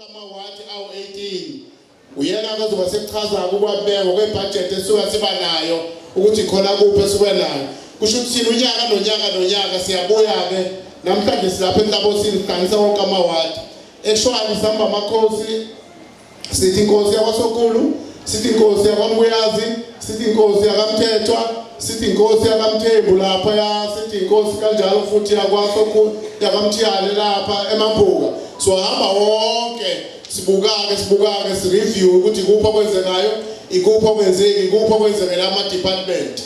amawadi awu-18 uyena azoba sekuchaza ukubabeka kwebudget esuka siba nayo ukuthi khona kuphi esuke nayo kusho ukuthi unyaka nonyaka siyabuya ke namhlanje silapha eNtabosini sihlangisa wonke amawadi actually sihamba amakhosi sithi inkosi yakwaSokulu sithi inkosi yakwaMbuyazi sithi inkosi yakaMthethwa sithi inkosi yakaMthembu lapha ya sithi inkosi kanjalo futhi yakwaSokulu yakaMthiyane lapha eMambuka so hamba wonke sibukake sireview ukuthi kuphi okwenzekayo ikuphi okwenzeki ikuphi okwenzekela ama department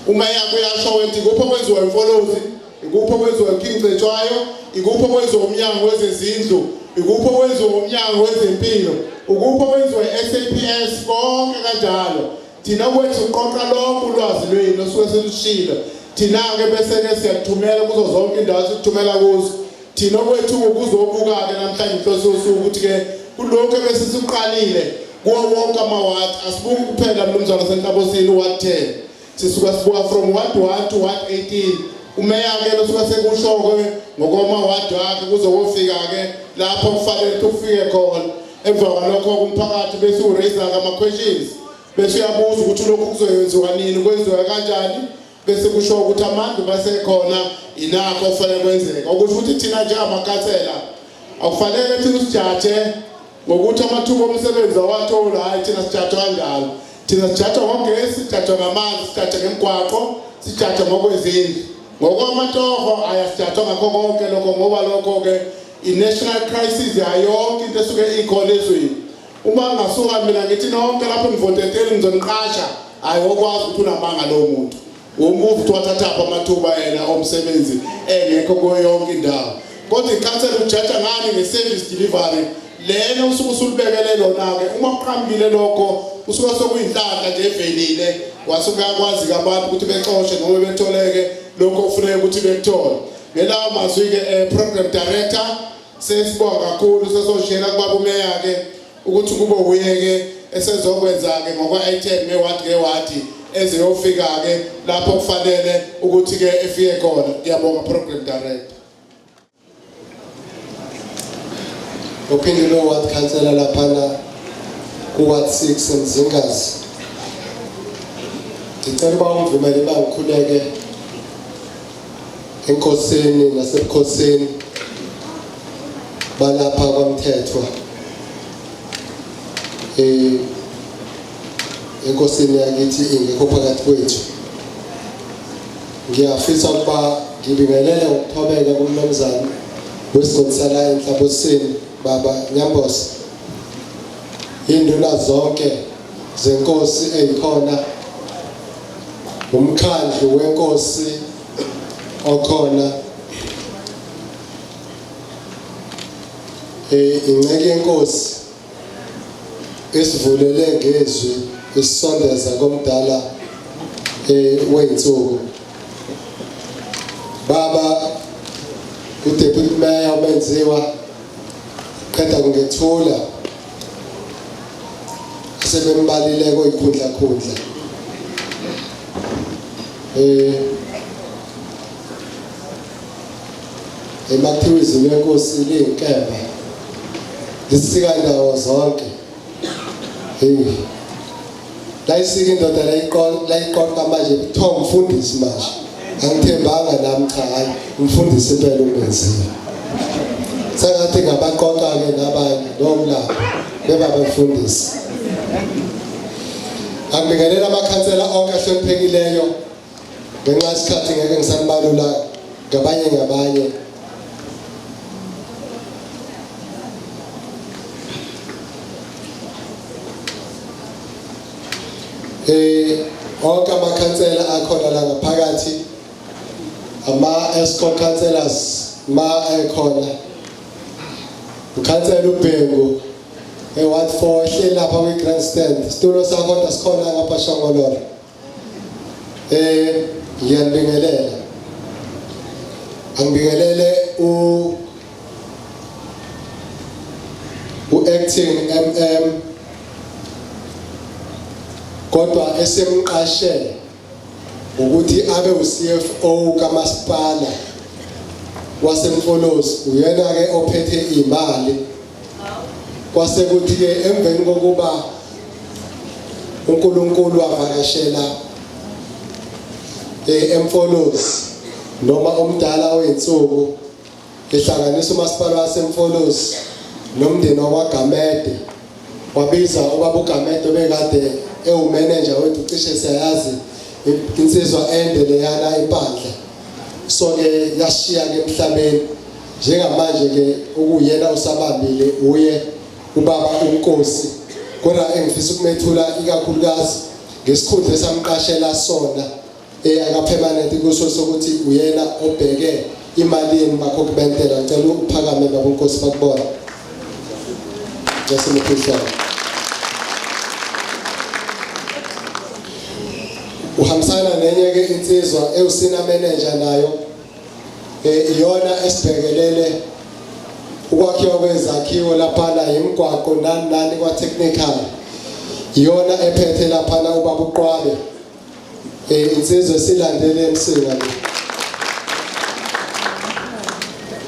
uma yakho yasho ukuthi ikuphi okwenziwa imfolozi ikuphi okwenziwa inkingcetshwayo ikuphi okwenziwa umnyango wezezindlu ikuphi okwenziwa umnyango wezempilo ukuphi okwenziwa SAPS konke kanjalo thina kwethu uqoqa lonke ulwazi lwenu osuke selushilo thina ke bese ke siyathumela kuzo zonke indawo sikuthumela kuzo thina kwethu ukuzobuka ke namhlanje inhloso yosuku ukuthi ke kuloko bese siqalile kuwo wonke amawadi asibuki kuphela mnumzana seNtabosini ward 10 sisuka sibuka from ward 1 to ward 18 umeya ke losuka sekushoko ngokwamawadi wakhe kuzokufika ke lapho kufanele ufike khona emva kwalokho kumphakathi bese uraise ama questions bese uyabuza ukuthi lokho kuzoyenziwa nini kwenziwa kanjani bese kusho ukuthi amandla basekhona inakho kufanele kwenzeka ukuthi futhi thina nje amakhansela akufanele thina sijaje ngokuthi amathuba omsebenzi awathola thina sijaje kanjalo thina sijaje ngogesi sijaje ngamanzi sijaje ngemigwaqo sijaje ngokwezindlu ngokwamatoho ayasijaje ngakho konke lokho ngoba lokho ke i-national crisis yayonke into esuke ikhona ezweni uma ngasuka mina ngithi nonke lapho ngivotetele ngizoniqasha ayokwazi ukuthi unamanga lo muntu umuntu wathatha amathuba yena omsebenzi engekho kuyo yonke indawo kodwa ikhansela ujaja ngani ngeservice delivery lena usuke usulibekele lona ke uma uqhambile lokho usuke sokuyinhlaka nje evelile wasuka yakwazi ke abantu ukuthi bexoshe noma betholeke lokho kufanele ukuthi bekuthole ngelawo mazwi ke program director sesibonga kakhulu sesoshela kubaba umeya ke ukuthi kube uye ke esezokwenza ke ngokwa-item ngewadi ezeyofika ke lapho kufanele ukuthi ke efike khona ngiyabonga program director uphinde lo ward councillor laphana ku ward 6 eMzingazi ngicela uba ungivumele bangikhuleke enkosini nasebukhosini balapha kwaMthethwa enkosini yakithi ingekho phakathi kwethu ngiyafisa ukuba ngibingelele ukuthobeka kumnumzana wesigodisala eNtabosini baba Nyambosi induna zonke zenkosi ezikhona umkhandlu wenkosi okhona inceke yenkosi esivulele ngezwi isondeza komdala weinsuku baba uDeputy Mayor ubenziwa qeda ngethula sebembalile koyikhundla emakuthiwizini yenkosi liyinkemba lisika indawo zonke layisika indoda layiqoqa manje kuthiwa umfundisi manje angithembanga nami cha hayi umfundisi impela ubenziwe sengathi ngabaqoqa-ke nabanye nomlapho bebabefundisi angibingelela amakhansela onke ahloniphekileyo ngenxa yesikhathi ngeke ngisanibalula ngabanye onke amakhansela akhona la ngaphakathi ama-escort councillors ma ekhona ukhansela uBhengu ward 4 ehleli lapha kwi-grandstand isitulo sakhona sikhona ngapha Shongololo ngiyabingelela angibingelele X.m kodwa esemqashe ukuthi abe uCFO kamasipala wasemfolozi uyena ke ophethe imali kwase kuthi ke emveni kokuba uNkulunkulu wavakashela eMfolozi noma umdala oyinsuku ehlanganisa umasipala waseMfolozi nomndeni wakwaGamede wabiza ubaba uGamede obekade ewumanager wethu cishe siyayazi insizwa ende leyana impandla so ke yashiya ke emhlabeni njengamanje ke ukuyena usabambile uye ubaba uNkosi kodwa engifisa ukumethula ikakhulukazi ngesikhundla esamqashela sona aka permanent kuso sokuthi uyena obheke imalini bakho kubentela ngicela ukuphakame baba uNkosi bakubona jasimphisa uhambisana nenye ke insizwa ewusina manager nayo iyona esibhekelele ukwakhiwa kwezakhiwo lapha imigwaqo nani kwa technical iyona ephethe lapha ubaba uQwabe insizwe silandele emsinga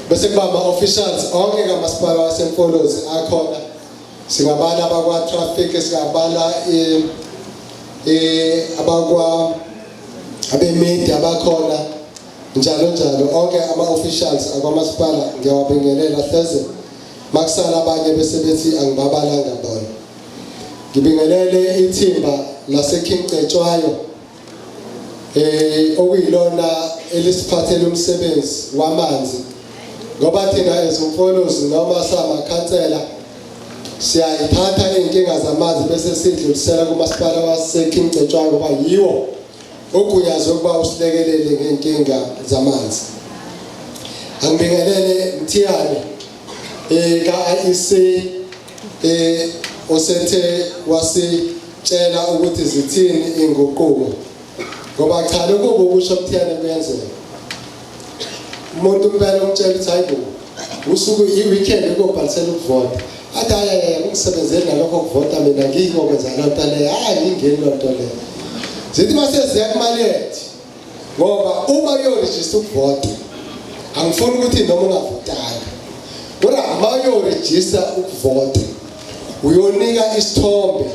bese kuba ama officials onke kamasipala waseMfolozi akhona singabala abakwa traffic singabala abakwa abemedia abakhona njalo onke ama officials akwamasipala ngiyawabingelela hleze makusala abanye bese bethi angibabalanga bona ngibingelele ithimba laseKingcetshwayo okuyilona elisiphathele umsebenzi wamanzi ngoba thina eziMfolozi noma samakhansela siyayithatha inkinga zamanzi bese sidlulisela kumasipala waseKingcetshwayo ngoba yiwo ogunyazwe ukuba usilekelele ngenkinga zamanzi angibingelele Mthiyane ka-IEC osethe wasitshela ukuthi zithini inguquko ngoba cha lokho okusho Mthiyane kuyenzeka umuntu impela umtshela ukuthi hayibo usuku i-weekend ukubhalisela ukuvota athi hayi ngisebenzele nalokho ukuvota mina ngiyokwenza lonto leyo hayi ngingeni lonto leyo zithi mase siya kumaleti ngoba uma uyoregister ukuvota angifuni ukuthi noma ungavotanga kodwa uma uyoregister ukuvota uyonika isithombe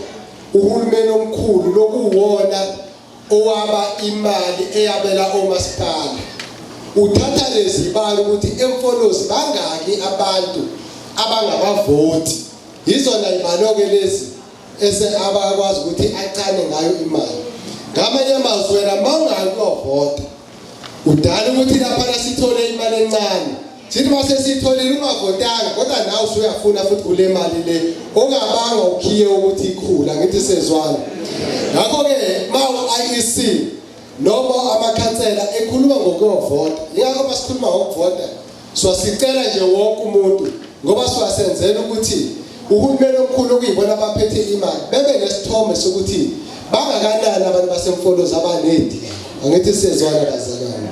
uhulumeni omkhulu lokuwona owaba imali eyabela omasipala uthatha lezi balo ukuthi eMfolozi bangaki abantu abangabavoti izona imaloke lezi ese abakwazi ukuthi acane ngayo imali ngamanye amazwi wena mawungayivota udala ukuthi lapha sithole imali encane sithi mase sitholile ungavotanga kodwa nawe usuyafuna futhi kule mali le ongabanga ukhiye ukuthi ikhula ngithi sezwana ngakho ke mawu IEC noma amakhansela ekhuluma ngokuvota ingakho basikhuluma ngokuvota sicela nje wonke umuntu ngoba siwasenzela ukuthi uhulumeni omkhulu okuyibona abaphethe imali bebe nesithombe sokuthi bangakanani abantu baseMfolozi abanedi angithi sezwana bazalwane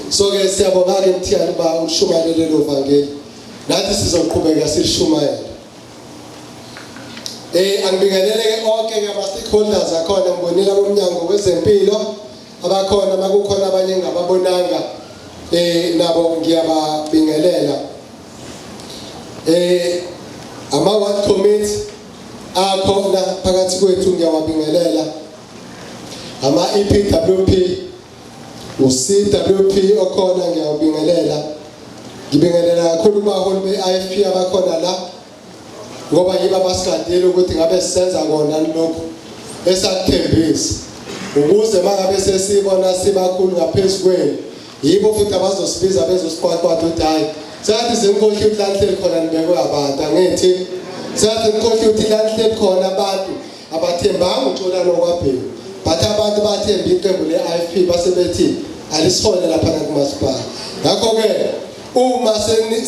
so ke siyabonga ke Mthiyane ba ushumayele lo vangeli nathi sizoqhubeka silishumayela angibingelele ke onke ke ama stakeholders akhona ngibonile abomnyango wezempilo abakhona makukhona abanye ngababonanga nabo ngiyababingelela ama ward committee akhona phakathi kwethu ngiyawabingelela ama EPWP uCWP okhona ngiyawabingelela ngibingelela kakhulu abaholi beIFP abakhona la ngoba yiba basigadile ukuthi ngabe sisenza kona lokho esakuthembisa ukuze mangabe sesibona sibakhulu ngaphezulu yibo futhi abazosibiza bezosiqwaqwada ukuthi hayi sathi simkhohle ukuthi lanhle khona nibekwe abantu angithi sathi simkhohle ukuthi lanhle khona abantu abathembanga uxola lokwaBhengu but abantu bathemba iqembu leIFP basebethi alisihole lapha kumasipala ngakho ke uma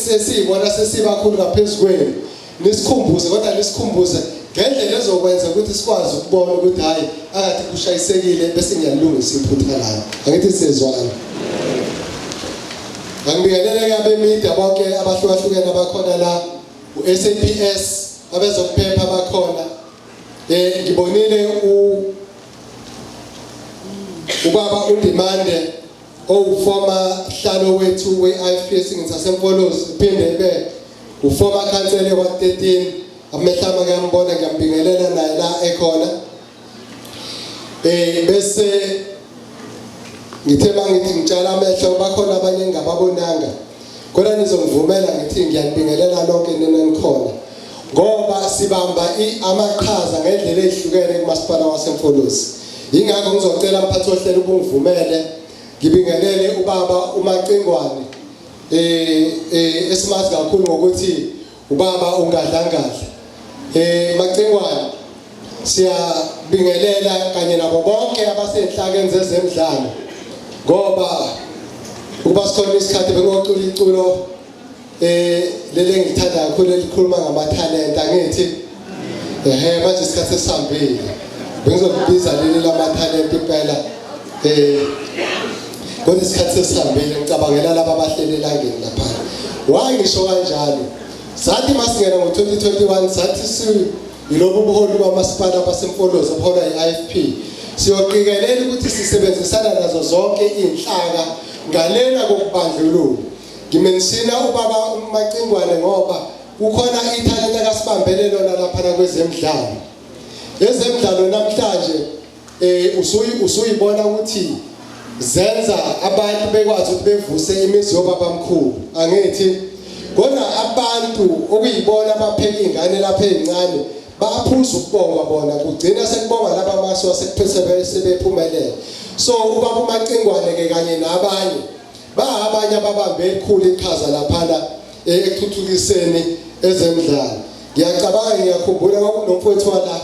sesibona sesibakhulu ngaphezulu nisikhumbuze kodwa nisikhumbuze ngendlela ezokwenza ukuthi sikwazi ukubona ukuthi hayi akathi kushayisekile bese ngiyalungisa iphutha layo angithi sezwana angibingelele abemedia bonke abahlukahlukene abakhona la uSAPS abezokuphepha abakhona ngibonile ubaba uDimande owufoma hlalo wethu weIFP singisaseMfolozi phinde ebe uformer councillor wa13 amehlama ngiyambona ngiyambingelela naye la ekhona bese ngithe mangithi ngitshala amehlo bakhona abanye engababonanga kodwa nizongivumela ngithi ngiyabingelela lonke nenikhona ngoba sibamba amaqhaza ngendlela ezihlukene kumasipala waseMfolozi ingakho ngizocela mphathi ohlelo ukungivumele ngibingelele ubaba uMacingwane esimazi kakhulu ngokuthi ubaba ungadlangadla Macingwane siyabingelela kanye nabo bonke abasenhlakeni zezemidlalo ngoba ukuba sikhona isikhathi bengocula iculo lele ngithanda kakhulu elikhuluma ngama-talent angithi manje isikhathi esihambile bengizokubiza leli lama-talent impela kodwa isikhathi esihambile ngicabangela laba abahleli elangeni lapha why ngisho kanjalo sathi masingena ngo-2021 sathi yilobu buholi bamasipala baseMfolozi obuholwa yi-IFP siyoqikelela ukuthi sisebenzisana nazo zonke inhlaka ngalela kokubandlululo ngimensina ubaba uMacingwane ngoba kukhona ithalente akasibambele lona lapha kwezemidlalo ezemidlalo namhlanje usuyibona ukuthi zenza abantu bekwazi ukuthi bevuse imizi yobabamkhulu angithi kodwa abantu okuyibona abapheka ingane lapha ezincane baphuza ukubonga bona kugcina sekubonga laba amaso sekuphethe sebephumelela so ubaba uMacingwane ke kanye nabanye abanye ababambe ikhulu iqhaza lapha ekuthuthukiseni ezemidlalo ngiyacabanga ngiyakhumbula kwakunomfowethu wala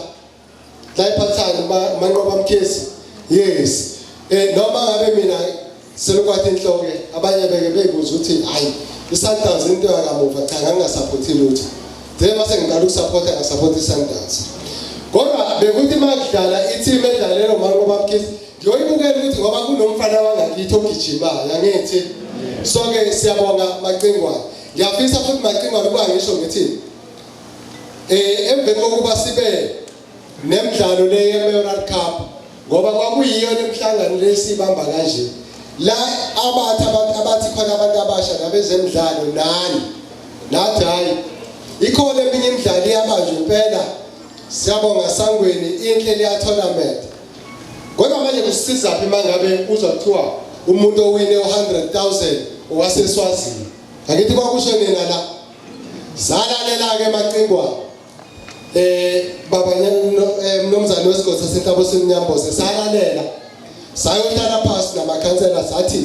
iphathana manqoba mkhesi yes noma ngabe mina selokwathi inhloko abanye beke beyibuza ukuthi hayi iSundowns into yakamuva cha ngangasupporti lutho nje mase ngiqala ukusupporta ngasupport iSundowns kodwa bekuthi makudlala i-team edlalelo manqoba mkhesi ngiyoyibukela ukuthi ngoba kunomfana wangakithi ogijimayo angithi so ke siyabonga Macingwane ngiyafisa futhi Macingwane ukuba ngisho ngithi emveni kokuba sibe nemidlalo le ye-Mayoral Cup ngoba kwakuyiyo lemhlangano lesibamba kanje la abathi khona abantu abasha nabezemidlalo nani nathi hayi ikhona eminye imidlalo iyabanje impela siyabonga Sangweni inhle ya tournament kodwa manje kusisiza phi mangabe uzothiwa umuntu owine 100,000 owaseswazini akithi kwakusho nina la zalalela ke Macingwane baba mnomzane wesigodi saseNtabo seNyamboze salalela sayohlala phansi namakhansela sathi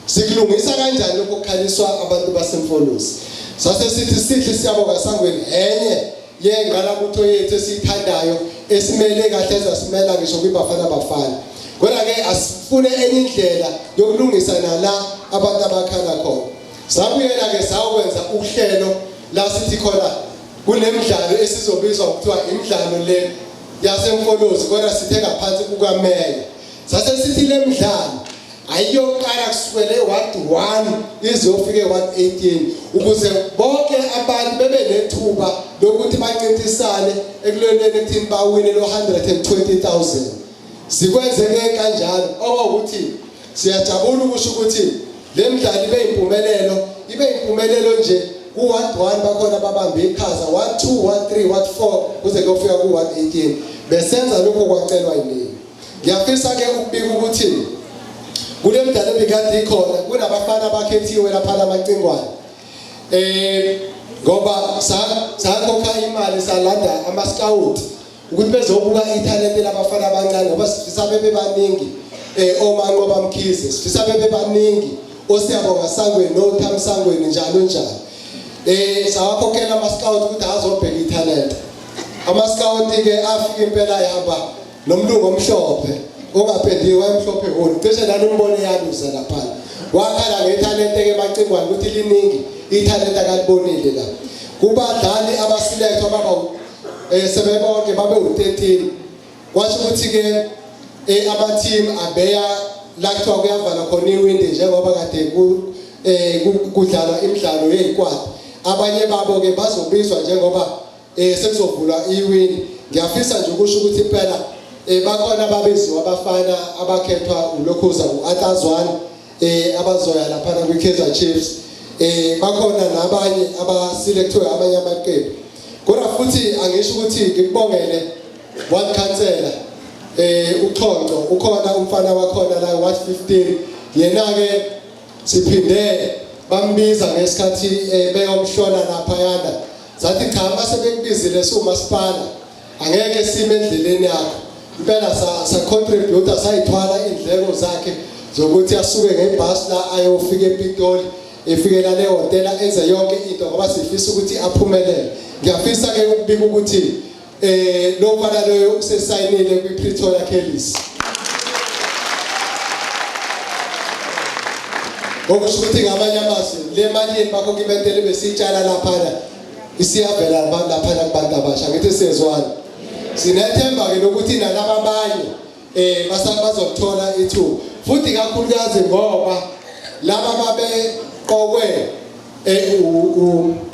sikulungisa kanjani ukukhaliswa abantu baseMfolozi sase sithi sihle siyabonga Sangweni enye yengalabutho yethu esithandayo esimele kahle ezasimela ngisho kwibafana bafana kodwa ke asifune enye indlela yokulungisa nala abantu abakhala khona sabuyela ke sawukwenza uhlelo la sithi khona kunemidlalo esizobizwa ukuthiwa imidlalo le yaseMfolozi kodwa sithe ngaphansi kukameya sase sithi le midlalo ayiyoqala kusukela eWard 1 izofika eWard 18 ukuze bonke abantu bebe nethuba lokuthi bancintisane ekuloleni ekuthini bawine lo 120,000 sikwenzeke kanjalo okwukuthi siyajabula ukusho ukuthi le midlalo ibe impumelelo nje ku-Ward 1 bakhona babambe iqhaza Ward 2 Ward 3 Ward 4 kuze kufika ku-Ward 18 besenza lokho kwacelwa yini ngiyafisa ke ukubika ukuthi kule midlalo ebikade ikhona kunabafana abakhethiwe lapha Macingwane ngoba sakhokha imali salanda ama-scout ukuthi bezobuka ithalente labafana abancane ngoba sifisa bebe baningi omanqoba mkhize sifisa bebe baningi osiyabonga Sangweni noThami Sangweni njalo njalo sawakhokhela ama-scout ukuthi azobheka ithalente ama-scout ke afika impela yahamba nomlungu omhlophe ongapendiwe emhlophe wona cishe nalombone yaluza lapha wakhala ngethalente ke Macingwane ukuthi liningi ithalente akalibonile la kubadlali abaselect baba sebebonke babe u13 kwasho ukuthi ke ama-team abeya la kuthiwa kuyavala khona iwindi njengoba kade kudlalwa imidlalo yezikwadi abanye babo ke bazobizwa njengoba sekuzovulwa iwindi ngiyafisa nje ukusho ukuthi impela bakhona ababeziwa abafana abakhethwa uLokhuza uAtazwane abazoya lapha kwiKaizer Chiefs bakhona nabanye abaselectwe abanye amaqembu kodwa futhi ngisho ukuthi ngikubongele one councillor uXhoxho ukhona umfana wakhona la wa 15 yena ke siphinde bambiza ngesikhathi beyomhlola lapha yana zathi cha mase bekubizile sumasipala angeke sime endleleni yakho impela sa contribute sayithwala indleko zakhe zokuthi asuke ngebus la ayofika ePitoli efikela le hotel enze yonke into ngoba sifisa ukuthi aphumelele ngiyafisa ke ukubika ukuthi lo mfana loyo usesayinile kwiPretoria Kellis okusho ukuthi ngamanye amazwi le mali bakho kibentele besitshala lapha isiyavela lapha kubantu abasha ngithi siyezwana sinethemba ke lokuthi nalabo abanye bazothola ithuba futhi kakhulukazi ngoba laba babeqokwe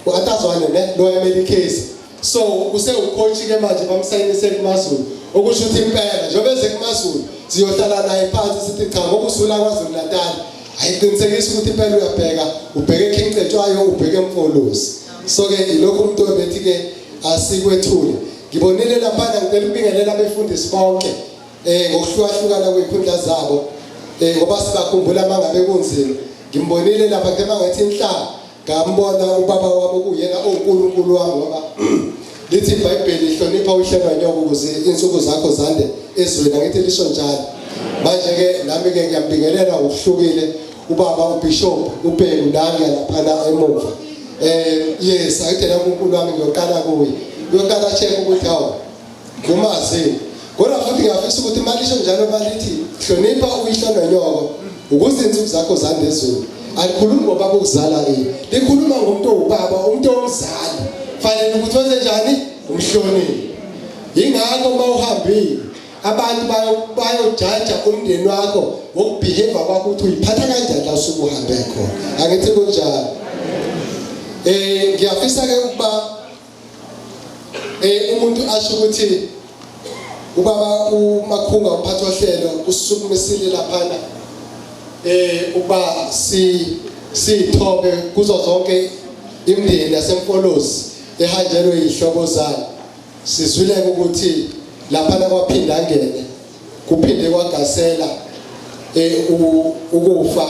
uAtazwane lo eMelikesi so use ucoach ke manje bamsayinise kuMazulu okusho ukuthi impela njengoba eze kuMazulu siyohlala naye phansi sithi cha ngokusula kwaZulu Natal ayiqinisekisa ukuthi impela uyabheka ubheke eKingcetshwayo ubheke eMfolozi so ke ilokho umuntu obethi ke asikwethule ngibonile lapha ngicela ukubingelela abefundisi bonke ngokuhlukahlukana kwezikhundla zabo ngoba sibakhumbula mangabe kunzima ngimbonile lapha ke mangathi inhlamba ngambona ubaba wabo kuyena oNkulunkulu wami ngoba lithi iBhayibheli ihlonipha uhlelo nyoko ukuze insuku zakho zande ezweni ngithi lisho njalo manje ke nami ke ngiyambingelela ukuhlukile ubaba uBishop uBhengu nami lapha emuva yes ayithela uNkulunkulu wami ngiyoqala kuye uyokala check ukuthi hawo kumazi kodwa futhi ngiyafisa ukuthi malisho njalo balithi hlonipha uyihlelo nyoko ukuze insuku zakho zande ezweni alikhulumi ngoba ukuzala likhuluma ngomuntu owubaba umuntu omzali fanele ukuthi wenze njani umhloniphe ingakho mawuhambile abantu bayojaja umndeni wakho ngokubehave kwakho ukuthi uyiphatha kanjani la usuku uhambe khona angithi kunjalo ngiyafisa ke ukuba umuntu asho ukuthi ubaba uMakhunga umphathi ohlelo usukumisile laphana uba sithobe kuzo zonke imindeni yaseMfolozi ehanjelwe izihlobo zayo sizwile ukuthi lapha kwaphinda angene kuphinde kwagasela ukufa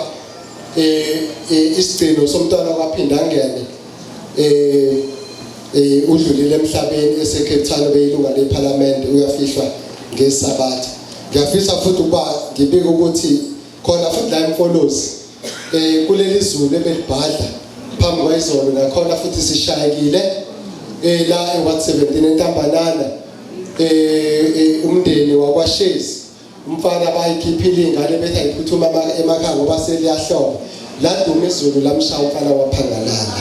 isigcino somntwana kwaphinda angene udlulile emhlabeni eseCape Town beyilunga leParliament uyafihlwa ngeSabatha ngiyafisa futhi ukuba ngibike ukuthi khona futhi la eMfolozi kuleli zulu ebelibhadla phambi kwayizolo nakhona futhi sishayekile la eWard 17 eNtambanana umndeni wakwaShezi umfana bayikhiphile ingane bethi ayiphuthuma emakhaya ngoba seliyahloba la dume izulu lamshaya umfana waphangalala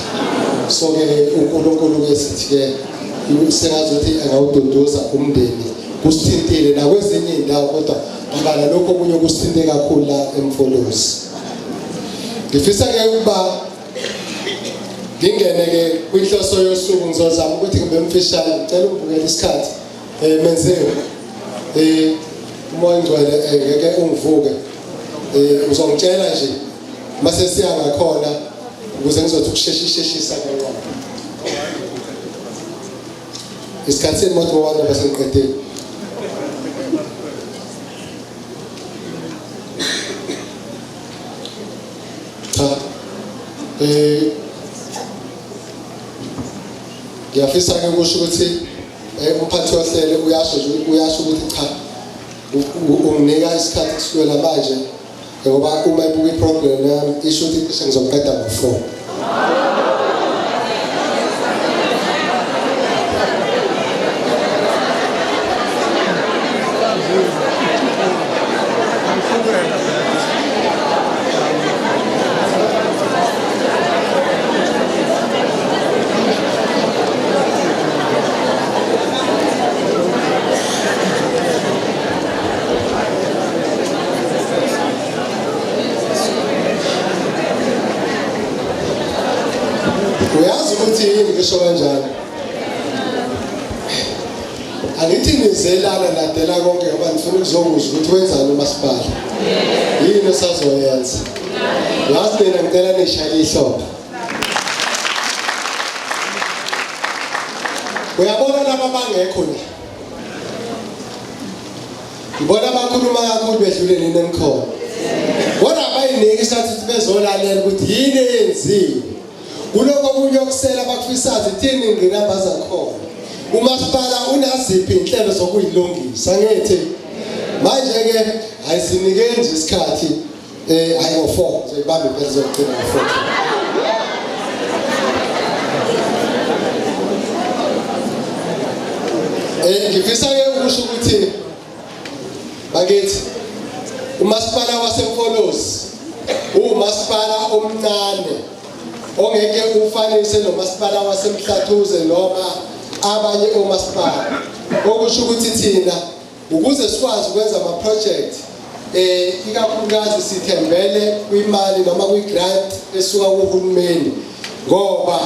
so ke uNkulunkulu ke sithi ke sengazothi angawududuza umndeni kusithintile nakwezinye indawo kodwa ngibala lokho kunye kusithinte kakhulu la eMfolozi ngifisa ke ukuba ngingene ke kwinhloso yosuku ngizozama ukuthi ngibe mfishane ngicela ukubukela isikhathi menziwe umoya ngcwele ngeke ungivuke uzongitshela nje mase siya ngakhona ukuze ngizothi ukusheshisheshisa kancane isikhathi semoto wami bese ngiqedile ngiyafisa ke kusho ukuthi umphathi wahlele uyasho ukuthi cha unginika isikhathi kusukela manje ngoba uma ibuka iprogram yami isho ukuthi sengizoqeda ngo4 uyazi ukuthi yini ngisho kanjalo angithi nizelana ladela konke ngoba ngifuna ukuzokuzwa ukuthi wenzani umasipala yini esazoyenza yazi mina ngicela nishaya ihlobo uyabona laba bangekho la ngibona abakhuluma kakhulu bedlule nini emkhona kodwa abayiniki isathi bezolalela ukuthi yini eyenziwe kuloko okunye okusela bakufisazi thini ingqinamba zakhona umasipala unaziphi inhlelo zokuyilungisa ngithi manje ke ayisinike nje isikhathi ayo 4 zoyibambe phela zokugcina ngo 4 ngifisa ke ukusho ukuthi bakithi umasipala waseMfolozi umasipala omncane ongeke ufanise nomasipala waseMhlathuze noma abanye omasipala okusho ukuthi thina ukuze sikwazi ukwenza ama project ikakhulukazi sithembele kwimali noma kwi-grant esuka kuhulumeni ngoba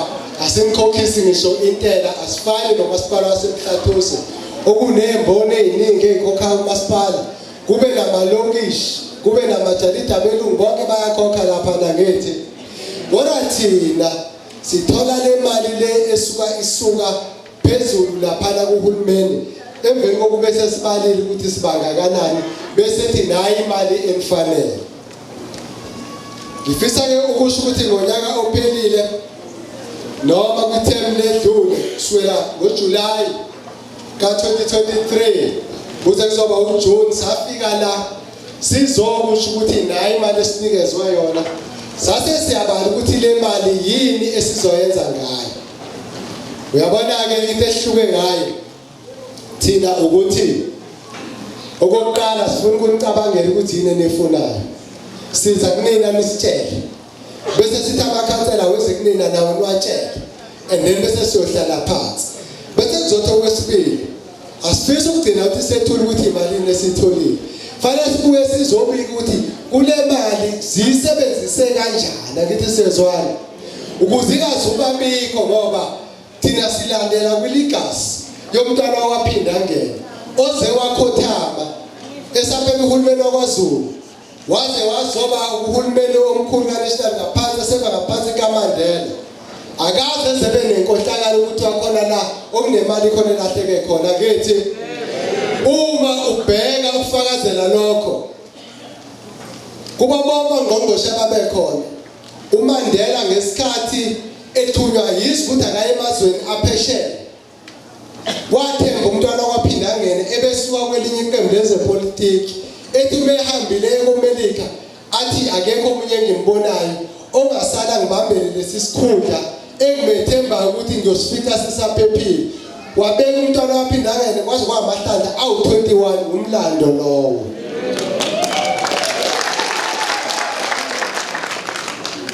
asimkhokhisi ngisho intela asifani nomasipala waseMhlathuze okunemboni eziningi ezikhokha umasipala kube namalongishi kube namajalida belungu bonke bayakhokha lapha ngakithi kodwa thina sithola le mali le isuka phezulu lapha kuhulumeni emveni kokube sesibalile ukuthi sibanga kanani bese thi nayi imali emfanele ngifisa ke ukusho ukuthi ngonyaka ophelile noma kwithemu ledlule kusukela ngoJuly ka2023 kuze kuzoba uJune safika la sizokusho ukuthi nayi imali esinikezwe yona sase siyabala ukuthi le mali yini esizoyenza ngayo uyabona ke into ehluke ngayo thina ukuthi okokuqala sifuna ukunicabangela ukuthi yini nefunayo siza kunina nisitshele bese sithi amakhansela weze kunina nawe niwatshele and then bese siyohlala phansi bese kuzothi okwesibili asifisa ukugcina ukuthi sethule ukuthi imali nesitholile fanele sibuye sizobika ukuthi kule mali zisebenzise kanjani akithi sezwana ukuze ingazuba biko ngoba thina silandela kwiligasi yomntwana owaphinda ngene oze wakhothama esaphela uhulumeni wakwaZulu waze wazoba uhulumeni omkhulu kaNational ngaphansi seba ngaphansi kaMandela akaze zebe nenkohlakalo ukuthi wakhona la okunemali khona lahleke khona ngithi uma ubheka ufakazela lokho kuba bonke ngqongqoshe ababekhona uMandela ngesikhathi ethunywa yizo ukuthi akaye emazweni aphesheya wathemba umntwana waphinda ngene ebesuka kwelinye iqembu lezepolitiki ethi behambile eMelika athi akekho omunye ngimbonayo ongasala ngibambele lesisikhundla engimethemba ukuthi ngiyosifika sisaphephile wabeka umntwana waphinda ngene kwaze kwamahlandla awu21 umlando lowo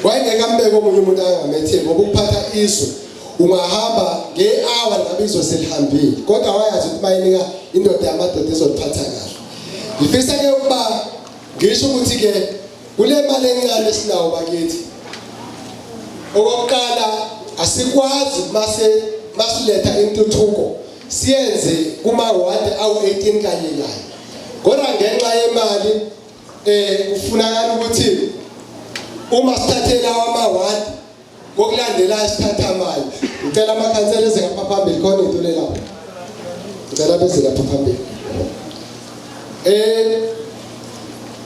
wayengeke ambeke omunye umuntu angamethemba ukuphatha izwe ungahamba nge-hour ngabe izoselihambile kodwa wayazi ukuthi mayinika indoda yamadoda ezophatha kahle ngifisa ke ukuba ngisho ukuthi ke kule mali encane esinawo bakithi okokuqala asikwazi masiletha intuthuko siyenze kuma-ward awu-18 kanye kanye kodwa ngenxa yemali kufunakala ukuthi uma sithathela ama-ward ngokulandela isithatha mali ngicela amakhansela eze ngapha phambili khona intule lapho ngicela beze lapha phambili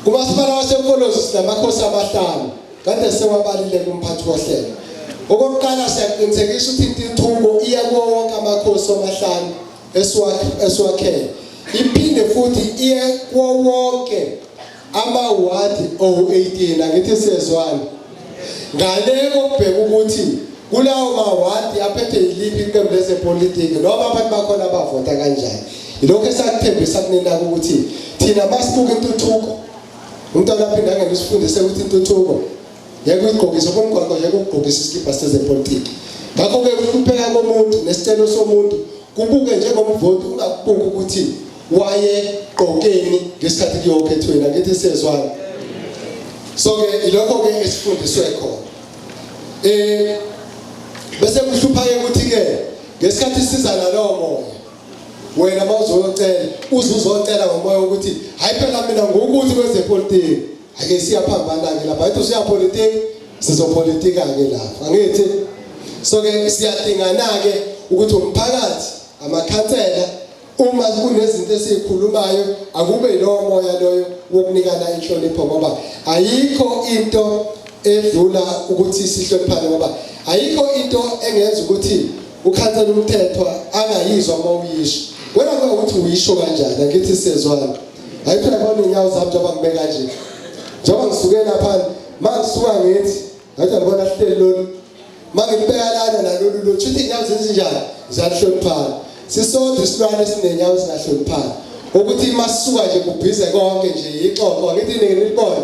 kumasipala waseMfolozi sinamakhosi amahlanu kade sewabalile kumphathi wohlelo okokuqala siyaqinisekisa ukuthi intuthuko iya kuwo wonke amakhosi amahlanu esiwakhele iphinde futhi iye kuwo wonke ama-ward o-18 angithi siyezwana ngale kokubheka ukuthi kulawo ma-ward aphethe yiliphi iqembu lezepolitiki noma abantu bakhona abavota kanjani ilokho esakuthembisa kunina ukuthi thina masibuka intuthuko umntwana aphinda ngene usifundise ukuthi intuthuko yeke uyigqokise komgwaqo yeke ukugqokisa isikibha sezepolitiki ngakho-ke ukupheka komuntu nesicelo somuntu kubuke njengomvoti ungakubuki ukuthi wayegqokeni ngesikhathi kuyokhethweni angithi siyezwana so-ke ilokho-ke esifundiswe khona bese kuhlupha-ke ukuthi-ke ngesikhathi siza nalowo moya wena mawuzocela uzocela ngomoya ukuthi hayi phela mina ngokuthi kwezepolitiki ake siyaphambana-ke lapha ayithi usiyapolitiki sizopolitika-ke lapha angithi so-ke siyadingana-ke ukuthi umphakathi amakhansela uma kunezinto esikhulumayo akube lo moya loyo wokunikana inhlonipho ngoba ayikho into edlula ukuthi sihloniphane ngoba ayikho into engenza ukuthi ukhansela umthetho angayizwa uma uyisho wena ukuthi uyisho kanjani ngithi siyezwana ayiphela bona inyawo zami njengoba ngibeka nje njengoba ngisuke lapha mangisuka ngithi ngathi ngibona hleli lolu mangibeka lana nalolu lo futhi inyawo zenzinjani ziyahloniphana sisodwa isilwane sinenyawo ezingahloniphani ukuthi masisuka nje kubhize konke nje ixoxo ngithi ningibona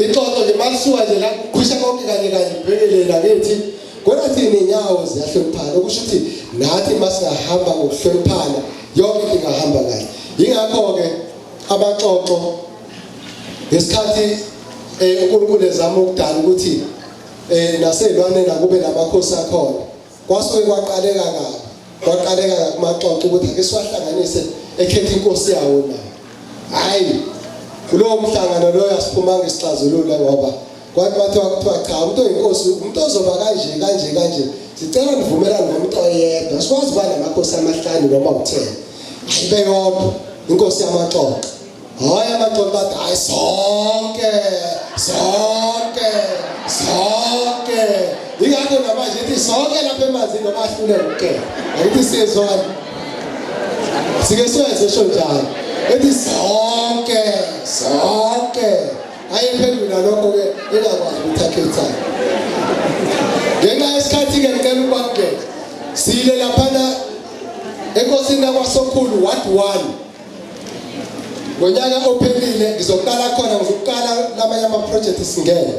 ixoxo nje masisuka nje la kukhusha konke kanye bhekelela ngithi kodwa thina inyawo ziyahloniphana okusho ukuthi nathi masingahamba ngokuhloniphana yonke into ingahamba kahle ingakho ke abaxoxo ngesikhathi uNkulunkulu ezama ukudala ukuthi naselwaneni akube namakhosi akhona kwasuke kwaqaleka kumaxoxo ukuthi ake siwahlanganise ekhethe inkosi yawo na hayi kulowo mhlangano lo yasiphuma ngesixazululo ngoba kwathi kuthiwa cha umuntu oyinkosi umuntu ozoba kanje sicela nivumelane nomuntu oyedwa sikwazi ukuba namakhosi amahlanu noma u10 ayibe yodwa inkosi yamaxoxo hayi amaxoxo bathi hayi sonke ingakho namanje ithi sonke lapha emanzini noma ahlule ukukela ayithi siyezwana sike siyenze sho njalo ethi sonke ayephendula lokho ke engakwazi ukuthatha ngenxa yesikhathi ke ngicela ukubangela sile laphana enkosini yakwaSokhulu ward 1 ngonyaka ophelile ngizoqala khona ngizoqala lamanye ama projects singene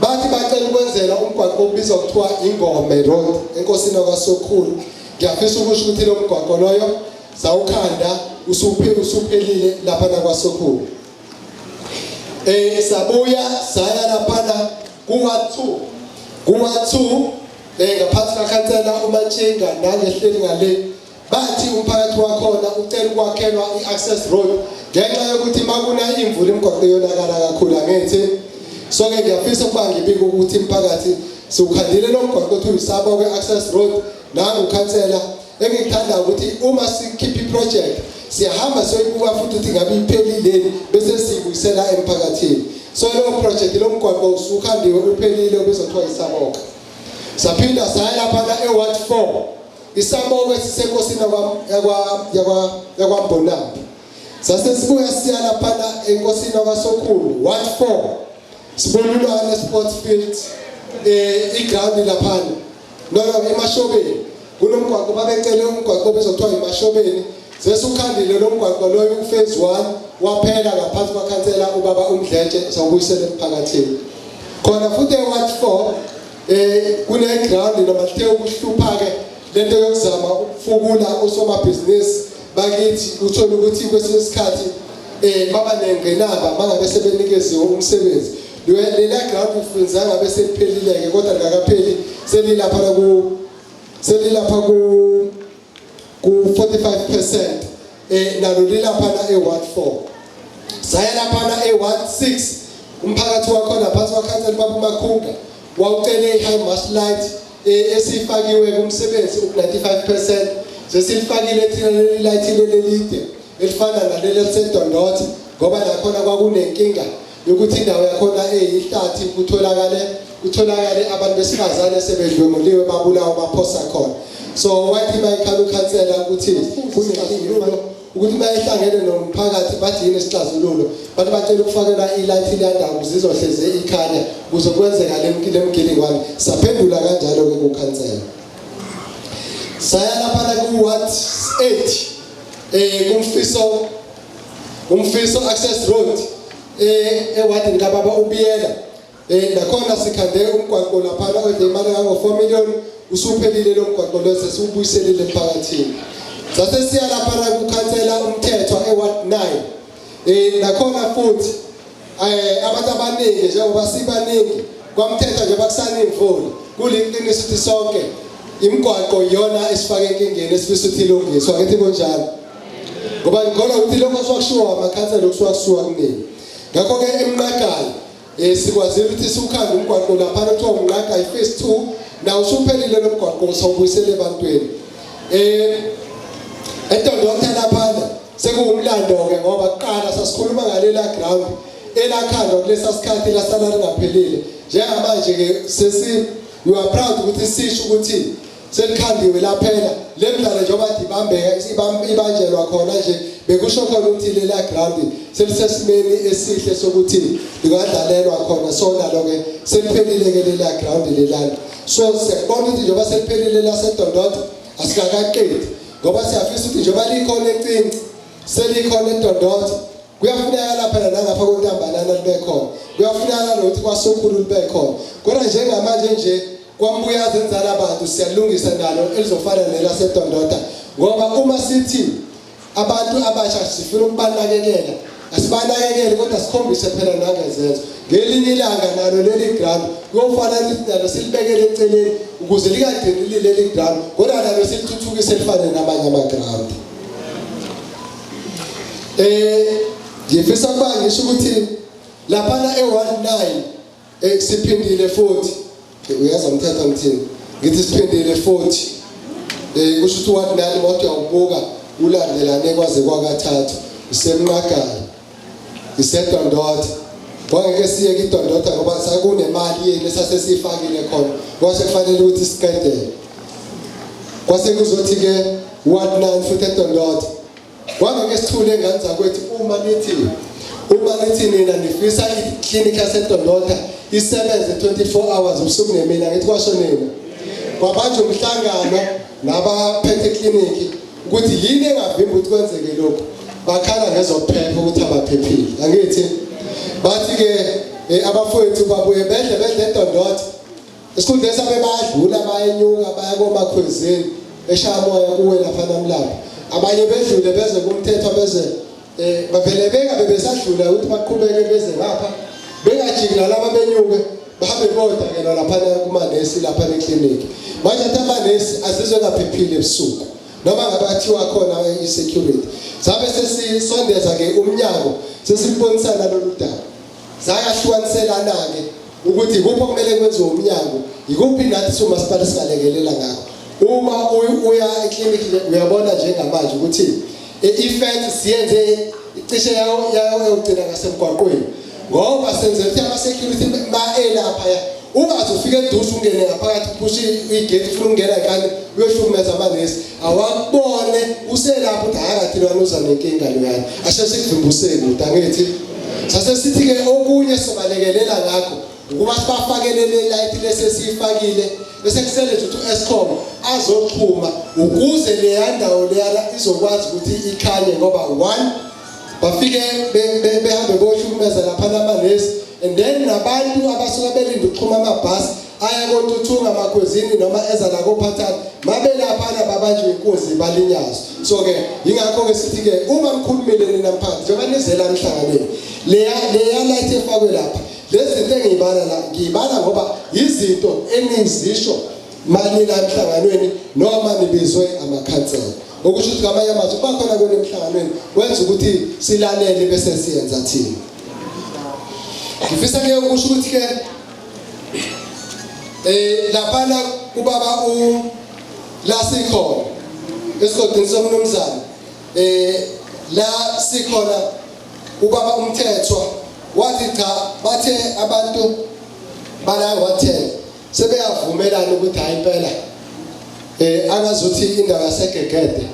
bathi bacela ukwenzela umgwaqo obizwa kuthiwa Ingome Road enkosini yakwaSokhulu ngiyafisa ukusho ukuthi lo mgwaqo loyo zawukhanda usuphelile lapha nakwaSokhulu sabuya saya lapha kuwa 2 ngaphansi kakhansela uMatshinga nangehleli ngale bathi umphakathi wakhona ucela ukwakhelwa i-access road ngenxa yokuthi makuna imvula imigwaqo yonakala kakhulu angithi so ke ngiyafisa ukuba ngibike ukuthi imphakathi siukhandile lo mgwaqo othi uyisabo kwe-access road nangu ukhansela engikuthanda ukuthi uma sikhipha i-project siyahamba soyibuka futhi ukuthi ngabe iphelile bese sibuyisela emphakathini so lo project lo mgwaqo usukhandiwe uphelile obizothiwa isaboka saphinda saya lapha eWard 4 isaboka esisenkosini yakwaMbonambi sase sibuya siya lapha enkosini yakwaSokhulu Ward 4 sibonulwane sports field iground lapha noma emashobeni kunomgwaqo babecele umgwaqo bezothiwa emashobeni sesukhandile lo mgwaqo loyo uphase 1 waphela ngaphansi kwakhansela ubaba uMdletshe sawubuyisela emphakathini khona futhi eWard 4 kune ground noma lithe ukuhlupha ke lento yokuzama ukufukula osomabhizinisi bakithi uthola ukuthi kwesinye isikhathi baba nengenaba mangabe sebenikeziwe umsebenzi lela ground ufunza ngabe sephelileke kodwa ngakapheli selilapha ku 45% nalo lilapha eWard 4 saya lapha eWard 6 umphakathi wakhona phansi kwakhansela baba uMakhunga wawucele i-high mast light esifakiwe kumsebenzi u95% sesilifakile thina leli light lelelide elifana nalelo lisedondothi ngoba nakhona kwakunenkinga yokuthi indawo yakhona eyihlathi kutholakale abantu besifazane sebedlwenguliwe babulawa baphosa khona so wathi bayikhala ukhansela ukuthi kunenkinga ukuthi bayihlangene nomphakathi bathi yini isixazululo bathi bacela ukufakela ilight lendawo zizohleze ikhanya kuze kwenzeka lemgilingwane saphendula kanjalo ke kukhansela saya lapha ku Ward 8 kumfiso access road ewadini kababa ubiyela nakhona sikhande umgwaqo lapha odemali ngo4 million usuphelile lo mgwaqo lo sesubuyisele emphakathini sase siya lapha kukhansela umthetho eWard 9 nakhona futhi abantu abaningi njengoba sibaningi kwamthetho nje bakusana imvula kuliqiniso ukuthi sonke imigwaqo yona esifake enkingeni esifisa ukuthi ilungiswe ngithi konjalo ngoba ngikholwa ukuthi lokho sokushiwa amakhansela lokusuka kusuka kuningi ngakho ke emnqagala sikwazile ukuthi siukhanda umgwaqo lapha kuthiwa umnqaga iphase 2 na usuphelile lo mgwaqo sawubuyisele ebantwini Entondota laphana sekuwumlando ke ngoba kuqala sasikhuluma ngalela ground elakhandwa kulesa sikhathi lasala lingaphelile. Njengamanje ke we are proud ukuthi sisho ukuthi selikhandiwe laphela lemdlalo njengoba dibambeka ibanjelwa khona nje bekusho khona ukuthi lela ground selisesimeni esihle sokuthi lingadlalelwa khona sona lo ke seliphelile ke lela ground lelana. So siyabona ukuthi njengoba seliphelile lasedondota asikakaqedi ngoba siyafisa ukuthi njengoba likhona ecinci selikhona edondota kuyafuneka lapha nangapha kontambalana libe khona kuyafuneka nokuthi kwasokhulu libe khona kodwa njengamanje nje kwambuya zenzala abantu siyalungisa nalo elizofana nelasedondota ngoba uma sithi abantu abasha sifuna ukubanakekela asibanakekele kodwa sikhombise phela nangezenzo ngelinye ilanga nalo leli ground kuyofana nalo silibekele eceleni ukuze likagcini leli ground kodwa nalo silithuthukise lifane namanye ama-ground. Ngifisa ukuba ngisho ukuthi laphana e19 siphindile 40 uyazi umthetho ngithini ngithi siphindile 40 kusho ukuthi 19 moto uyawubuka ulandelane kwaze kwakathathu isemnqagala isedondota wangeke siye kidondota ngoba sakunemali yeni esasesifakile khona kwase kufanele ukuthi siqedele kwase kuzothi ke 19 futhi edondota wangeke sithule engane zakwethu uma nithi nina nifisa iklinikhi yasedondota isebenze 24 hours ubusuku nemini ngithi kwasho nina kwabanje umhlangano nabaphethe iklinikhi ukuthi yini engavimba ukuthi kwenzeke lokho bakhala ngezophepha ukuthi abaphephile angithi bathi ke abafowethu babuye bedle edondota esikhundleni sabe bayadlula bayenyuka baya komakhwezini eshaya moya kuwe lapha namlapha abanye bedlule beze kumthetho beze bavele bebesadlula ukuthi baqhubeke beze ngapha bengajiki nalabo benyuke bahambe bodwa ke lapha kumanesi lapha eklinikhi manje amanesi azizwe ngaphephile ebusuku noma ngabe athiwa khona i-security sabe sesisondeza ke umnyango sesibonisana lolu daba sayahlukanisela ke ukuthi kuphi okumele kwenziwe umnyango ikuphi nathi somasipala singalekelela ngakho uma uya eklinikhi uyabona njengamanje ukuthi i-fence siyenze icishe yayo yokugcina ngasemgwaqweni ngoba senzele ukuthi ama-security ba-elapha ungaze ufike eduze ungene ngaphakathi uphushe igate ufuna ukungena enkani uyohlukumeza amanesi awakubone uselapha ukuthi akathi lwana uza nenkinga loyana asheshe kuvimbuseke kude angithi sasesithi-ke okunye sobalekelela ngakho ukuba sibafakele le light lesesiyifakile bese kusele nje ukuthi u-Eskom azoxhuma ukuze leya ndawo leyana izokwazi ukuthi ikhanye ngoba 1 bafike behambe bohlukumeza lapha namanesi and then nabantu abasuka belinda ukuxhuma amabhasi aya koNtuthuka amakhwezini noma eza la koPhathana mabe lapha babanjwe inkunzi balinyazwe. So ke ingakho ke sithi ke uma mkhulumile nina mphathi njengoba nizela emhlanganweni leya light efakwe lapha lezi zinto ngiyibala ngoba izinto enizisho mali la emhlanganweni noma nibizwe amakhansela okusho ukuthi ngamanye amazwi bakhona kule emhlanganweni wenza ukuthi silalele bese siyenza thina. Ngifisa ke ukusho ukuthi ke lapha kubaba la sikhona esigodini somnumzana la sikhona ubaba umthethwa wathi cha bathe abantu bala wathela sebeyavumelana ukuthi hayi impela akazothi indaba yasegegede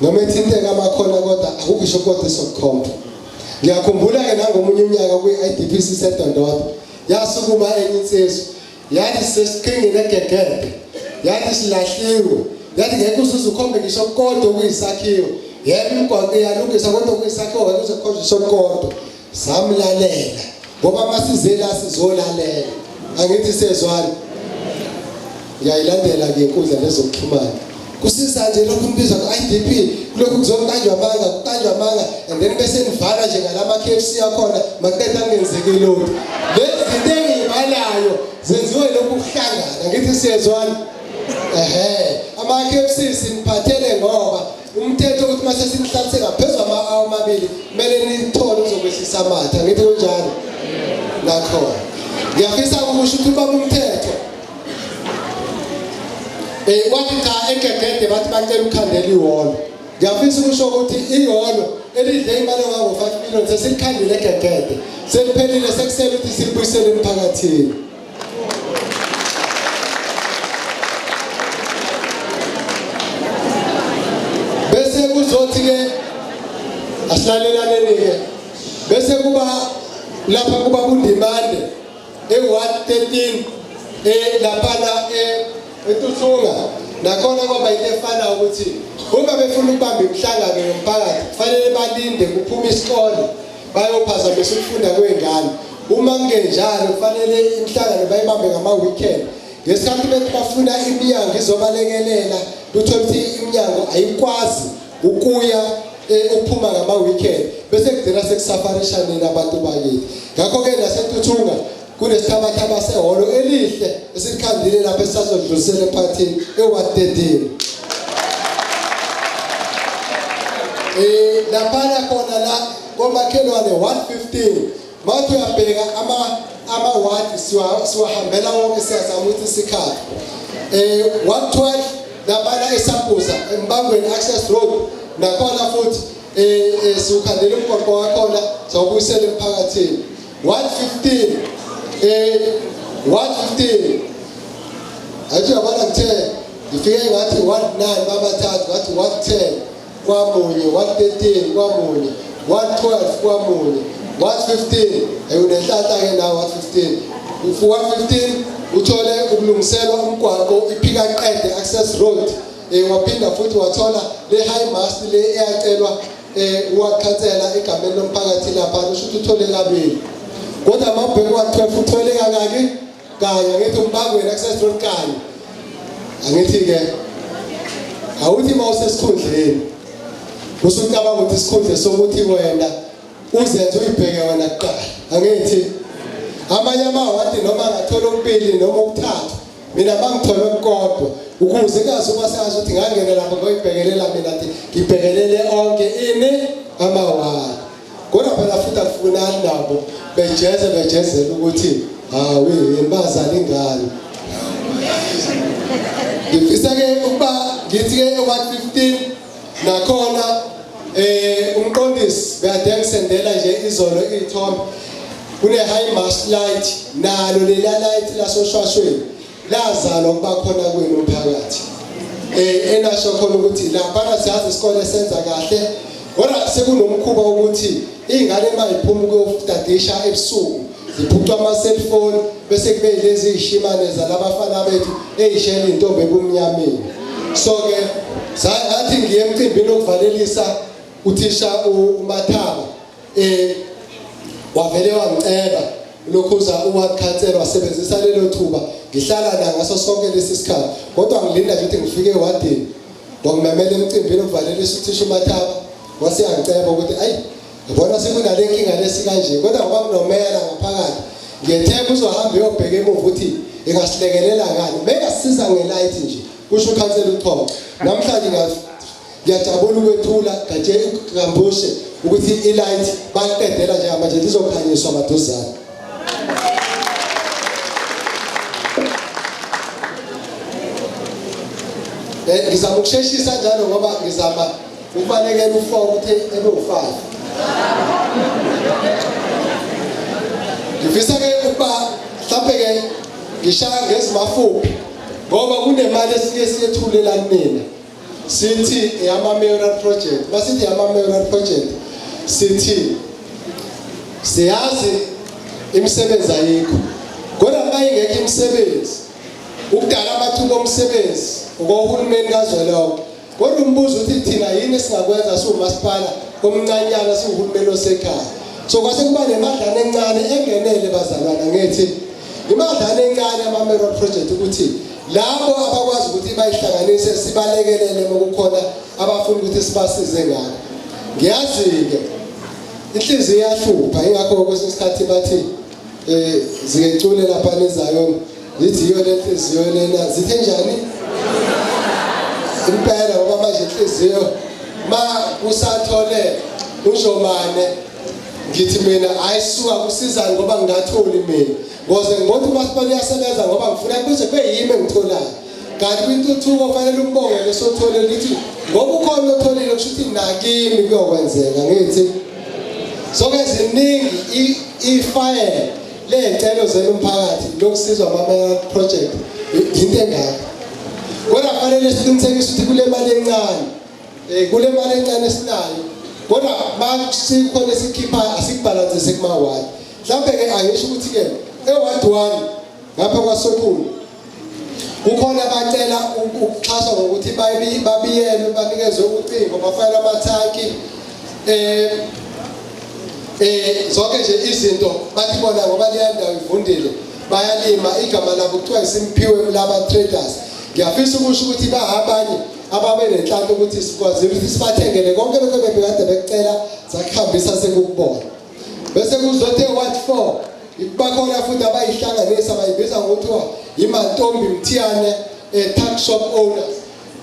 noma ethinteka amakhona kodwa akukho kodwa sokukhomba. Ngiyakhumbula ke nangomunye unyaka kwi-IDP sedondota yasukuma enye insizwe yathi sesiqingile egegede yathi silahliwe yathi ngeke uzukhombe ngisho kodwa kuyisakhiwo yebo imigwaqo iyalungisa kodwa kuyisakhiwo ngeke uzokhombe ngisho kodwa samlalela ngoba masizela sizolalela angithi sezwana ngiyayilandela ke inkundla lezokuxhumana kusiza nje lokhu mbiza ku-IDP lokhu kuzoqanjwa amanga and then bese nivala nje ngalama KFC yakhona maqeda kungenzeki lutho lezi zinto engiyibalayo zenziwe lokhu kuhlangana ngithi siyezwana ama KFC siniphathele ngoba umthetho ukuthi mase sinihlalise ngaphezulu ama-hour amabili kumele nithole uzokwehlisa amatha ngithi kunjalo nakho ngiyafisa ukusho ukuthi ubaba umthetho wathi cha egegede bathi bacela ukhandela ihholo. Ngiyafisa ukusho ukuthi ihholo elidle imali engango 5 million sesikhandile egegede. Seliphelile sekusele ukuthi silibuyisele emphakathini. Bese kuzothi ke asilalelane ke. Bese kuba lapha kuba kundimande e113 lapha eTuthunga nakhona kwaba into efana ukuthi uma befuna ukubamba imhlangano yomphakathi kufanele balinde kuphuma isikole bayophazamisa ukufunda kwezingane. Uma kungenjalo kufanele imhlangano bayibambe ngama weekend. Ngesikhathi bethi bafuna iminyango izobalekelela uthola ukuthi iminyango ayikwazi ukuya ukuphuma ngama weekend bese kugcina sekusafarishaneni abantu bakithi. Ngakho ke naseTuthunga kunesithabathaba sehholo elihle esikhandile lapha esazodlulisela emphakathini e113. Lapha khona la komakhelwane 115 manje uyabheka ama ward siwahambela wonke siyazama ukuthi sikhaphe 112 lapha eSambuza eMbangweni access road nakhona futhi siukhandela umgwaqo wakhona sawubuyisela emphakathini 115 athi yabona ngithe ngifike ngathi 19 babathathu ngathi 110 kwamunye 113 kwamunye 112 kwamunye 115 ayunenhlata ke na 115 115 uthole ukulungiselwa umgwaqo iphika qede access road waphinda futhi wathola le high mast le eyacelwa uwakhansela egameni lomphakathi lapha usho ukuthi uthole kabili kodwa mabheke wa12 uthole kangaki kanye ngithi umbangweni access road kanye angithi ke awuthi mawusesikhundleni usucabanga ukuthi isikhundle sokuthi wena uzenze uyibheke wena kuqala angithi amanye amawadi noma ngathola ukubili noma ukuthathu mina bangithola okukodwa ukuze kazi uma sazi ukuthi ngangena lapha ngoyibhekelela mina ngibhekelele onke ini amawadi kodwa phela futhi akufunani nabo bejezela ukuthi hawe imbazali ingane ngifisa ke ukuba ngithi ke 115 nakhona umqondisi bekade ngisendela nje izolo ithombe kune high mast light nalo lela light lasoshwashweni lazalwa kuba khona kwenu umphakathi enasho khona ukuthi lapha siyazi isikole senza kahle kodwa sekunomkhuba ukuthi ingane mayiphuma ukuyofudadisha ebusuku ziphucwa ama cellphone bese kube lezi ishimane zalabafana bethu ezishela intombi ebumnyameni. So ke sathi ngiye emcimbini okuvalelisa uthisha uMathaba wavele wangiceba lokhuza uwakhansela wasebenzisa lelo thuba ngihlala la ngaso sonke lesi sikhathi kodwa ngilinda nje ukuthi ngifike ewadini ngomemela emcimbini okuvalelisa uthisha uMathaba wase yangiceba ukuthi ayi ngibona sekunale nkinga lesi kanje kodwa ngoba kunomela ngaphakathi ngiyethemba uzohamba uyobheka emuva ukuthi engasilekelela ngani bekasiza ngelight nje kusho ukhansela uThomo namhlanje ngiyajabula ukwethula gaje ukambushe ukuthi ilight bayiqedela nje manje lizokhanyiswa maduzane. Ngizama ukusheshisa njalo ngoba ngizama ukubalekela u4 ukuthi ebe u5. Ngifisa ke ukuba mhlawumbe ke ngishaya ngezimafuphi ngoba kunemali esike siyethulelana mina sithi eyama mayoral project basithi eyama mayoral project sithi siyazi imisebenzi ayikho kodwa mayingekho imisebenzi ukudala amathuba omsebenzi ngohulumeni kazwelonke kodwa umbuzo uthi thina yini esingakwenza siwumasipala omncanyana siwuhulumeni osekhaya so kwase kuba nemadlana encane engenele bazalwana ngithi imadlana encane ama mayoral project ukuthi labo abakwazi ukuthi bayihlanganise sibalekelele ukukhona abafuna ukuthi sibasize ngakho ngiyazi ke inhliziyo iyahlupha ingakho kwesinye isikhathi bathi zingecule lapha nezayo lithi iyo lenhliziyo lena zithe njani impela ngoba manje inhliziyo ma usathole uJomane ngithi mina ayisuka kusiza ngoba ngingatholi mina ngoze ngothi masipala yasebenza ngoba ngifuna kuze kube yimi engitholayo kanti kwintuthuko fanele ukubongele sotholele ukuthi ngoba ukhona otholile kusho ukuthi nakimi kuyokwenzeka ngithi sonke ziningi ifile lezicelo zenu umphakathi lokusizwa ama project into engaka kodwa fanele siqinisekise ukuthi kule mali encane esinayo kodwa masikhona sikhipha asikubalansise kuma-ward mhlawumbe ke angisho ukuthi ke e-ward 1 ngapha kwaSokhulu kukhona abacela ukuxhaswa ngokuthi babiyelwe banikezwe ucingo bafake amathanki zonke nje izinto bathi bona ngoba leya ndawo ivundile bayalima igama labo kuthiwa isimphiwe laba traders ngiyafisa ukusho ukuthi bahabanye ababe nenhlanhla ukuthi sikwazi ukuthi sibathengele konke lokho bebekade bekucela sakuhambisa sekukubona bese kuzothe what for bakhona futhi abayihlanganisa bayibiza ngokuthiwa imantombi mthiyane tax shop owners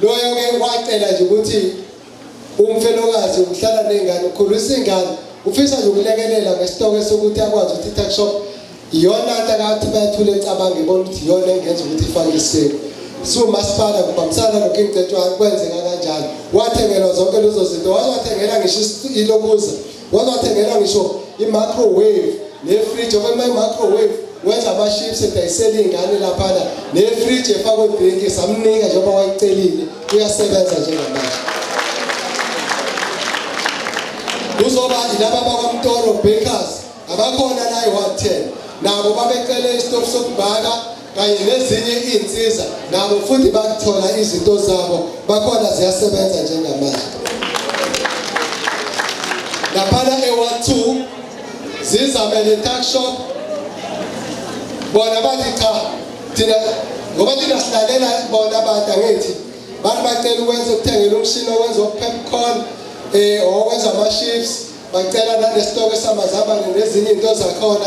loyo ke wacela nje ukuthi umfelokazi uhlala nengane ukhulisa ingane ufisa nje ukulekelela ngesitoko sokuthi akwazi ukuthi tax shop iyona into akathi bayathula ecabange ibona ukuthi iyona engenza ukuthi ifake isiko masipala kubambisana noKingcetshwane kwenzeka kanjalo wathengelwa zonke lezo zinto wathengela ngisho ilokuza wathengela ngisho i-microwave ne-fridge okuma i-microwave wenza ama-chips edayisela ingane laphana ne-fridge efakwe drink samnika njengoba wayicelile uyasebenza njengamanje kuzoba ilaba bakwaMtoro bakers abakhona la i-110 nabo babecele isitofu sokubhaka kanye nezinye izinsiza nabo futhi bakuthola izinto zabo bakhona ziyasebenza njengamanje laphana e-1 zizamele tax shop bona bathi cha thina ngoba thina silalela bona abantu angithi bantu bacela ukwenza ukuthengela umshini owenza popcorn okwenza ama-chips bacela nanesitoko samazambane nezinye izinto zakhona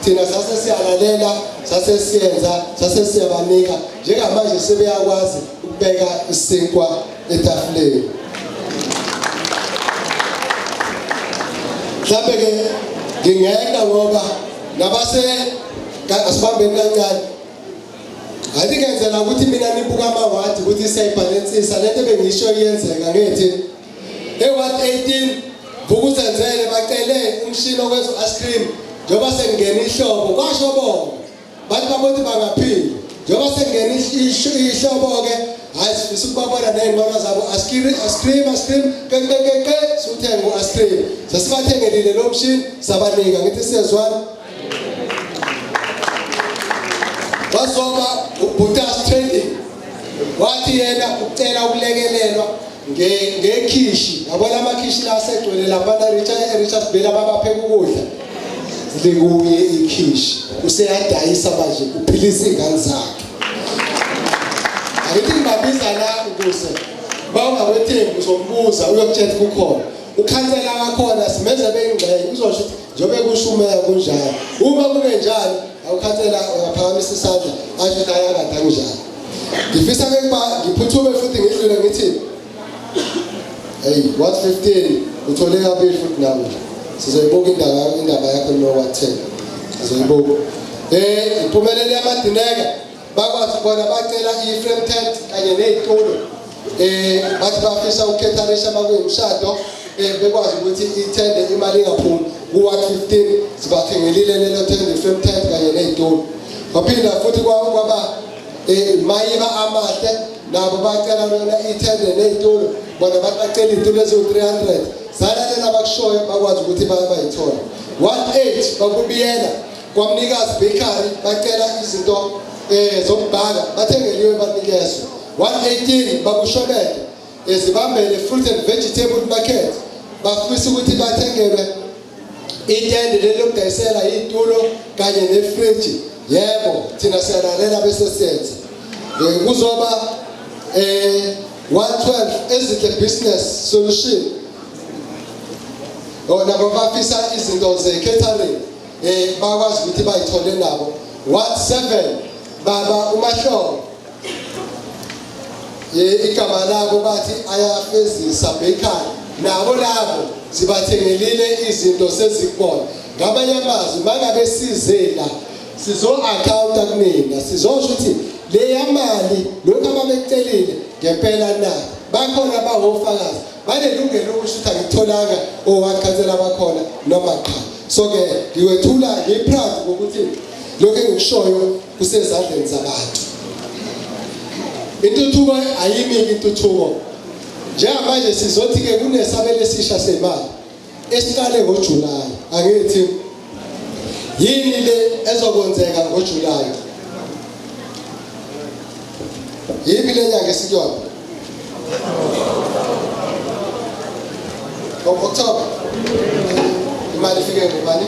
thina sase siyalalela sase siyenza sase siyabanika njengamanje sebeyakwazi ukubeka isinkwa etafuleni mhlawumbe ke ngingeka ngoba nabase asibambeni kancane athi ngenzela ukuthi mina nibuka ama-ward ukuthi siyayibhalansisa lento bengisho iyenzeka ngithi e-ward 18 Vukuzenzele bacele umshini okwenza ice cream njengoba sengena ihlobo kwasho bona bathi babothi bangaphili njengoba sengena ihlobo ke hayi sifisa ukubabona nezingqondo zabo ice cream ke suthenga u-ice cream sesibathengelile lo mshini sabanika ngithi siyezwana wasoba ubhutas trading wathi yena ucela ukulekelelwa ngekhishi yabona amakhishi la asegcwele lapha Richards Bay ababapheka ukudla likuye ikhishi useyadayisa manje uphilisa ingane zakhe ayithi ngibabiza la ukuze bawungawethembi uzombuza uyokutshela kukhona ukhansela wakhona simenze beyingxenye uzosho njobe kushumeka kunjalo uma kube njalo awukhansela ngaphakamisa isandla asho ukuthi ayakade kunjalo ngifisa ke kuba ngiphuthume futhi ngidlule ngithi hey what 15 uthole kabili futhi nawe sizoyibuka indaba yakho no what 10 sizoyibuka impumelelo yamadineka bakwazi bona bacela i-frame tent kanye nezitulo bathi bafisa ukukhethanisha bakuyimshado bekwazi ukuthi ithende imali engaphumi ku-115 sibathengelile lelo thende i-frame tent kanye nezitulo waphinda futhi kwaba mayiba amahle nabo bacela lona ithende nezitulo bona bacela izitulo eziwu-300 zalalela bakushoyo bakwazi ukuthi bayithola 18 bakubiyela kwamnikazi bakery bacela izinto zokubhaka bathengeliwe banikezwe 118 bakushobede zibambele fruit and vegetable market bafisa ukuthi bathengelwe itende leli lokudayisela izitulo kanye nefridge yebo thina siyalalela bese siyenza kuzoba 112 ezinhle business solution nabo bafisa izinto ze-catering bakwazi ukuthi bayithole nabo 17 baba umahlobo igama labo bathi ayafezisa bakery nabo labo sibathengelile izinto sezikubona ngamanye amazwi mangabe sizela sizo-accounta kunina sizosho ukuthi le yamali lokho ababekucelile ngempela na bakhona abawofakazi banelungelo lokusho ukuthi angitholanga owakhansela abakhona noma cha. So ke ngiwethula ngiproud ukuthi lokho engikushoyo kusezandleni zabantu. Intuthuko ayimi intuthuko njengamanje sizothi ke kunesabelo esisha semali esiqale ngoJulayi. Angithi yini le ezokwenzeka ngoJulayi? Yini le nyanga esikuyona? October. Imali ifike ngobani?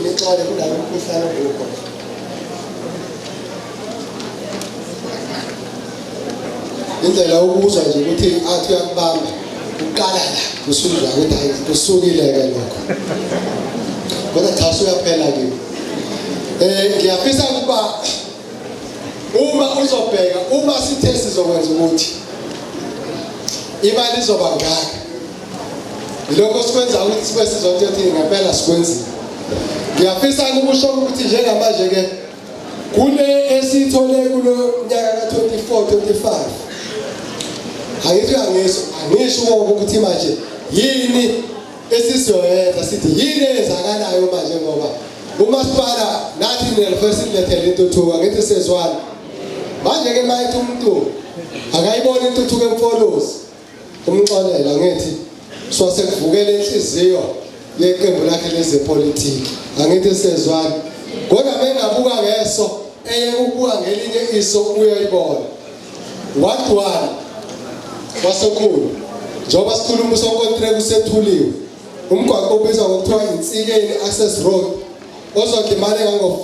Nixole kulalo mkhuhlane ngokho. Indlela ukuzwa nje ukuthi athi uyakubamba uqala la kusuzwa ukuthi hayi kusukile ke lokho. Kodwa cha uyaphela ke. Ngiyafisa ukuba uma uzobheka uma sithe sizokwenza ukuthi imali izoba ngaka. Lokho sikwenza ukuthi sibe sizothi ngempela sikwenzile. Ngiyafisa ukusho ukuthi njengamanje ke kule esithole kulo nyaka ka 24-25 angisho ukuthi manje yini esisiyoyenza sithi yini ezakalayo manje ngoba umasipala nathi nelefirst lethele intuthuko ngithi sezwana manje ke mayithi umuntu akayibona intuthuko emfolozi umxolela ngithi swasekuvukela inhliziyo yeqembu lakhe lezepolitiki angithi sezwana kodwa bengabuka ngeso ukubuka ngelinye iso uyoyibona wadwana wasokhulu njoba sikhuluma usonkontreka usethuliwe umgwaqo obizwa ngokuthiwa insikeni access road ozodla imali engango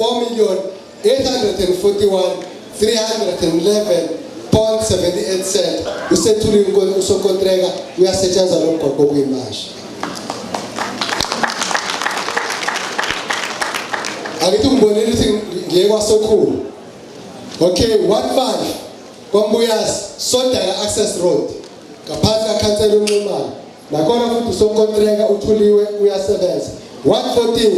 4,841,311.78 cent usethuliwe usonkontreka uyasetshenziswa lo mgwaqo kuyimasha. Akithi ngibonile ukuthi ngiye kwasokhulu okay 15 kwambuyasi Sondela access road ngaphansi kakhansela uNxumalo nakhona futhi usonkontreka uthuliwe uyasebenza 114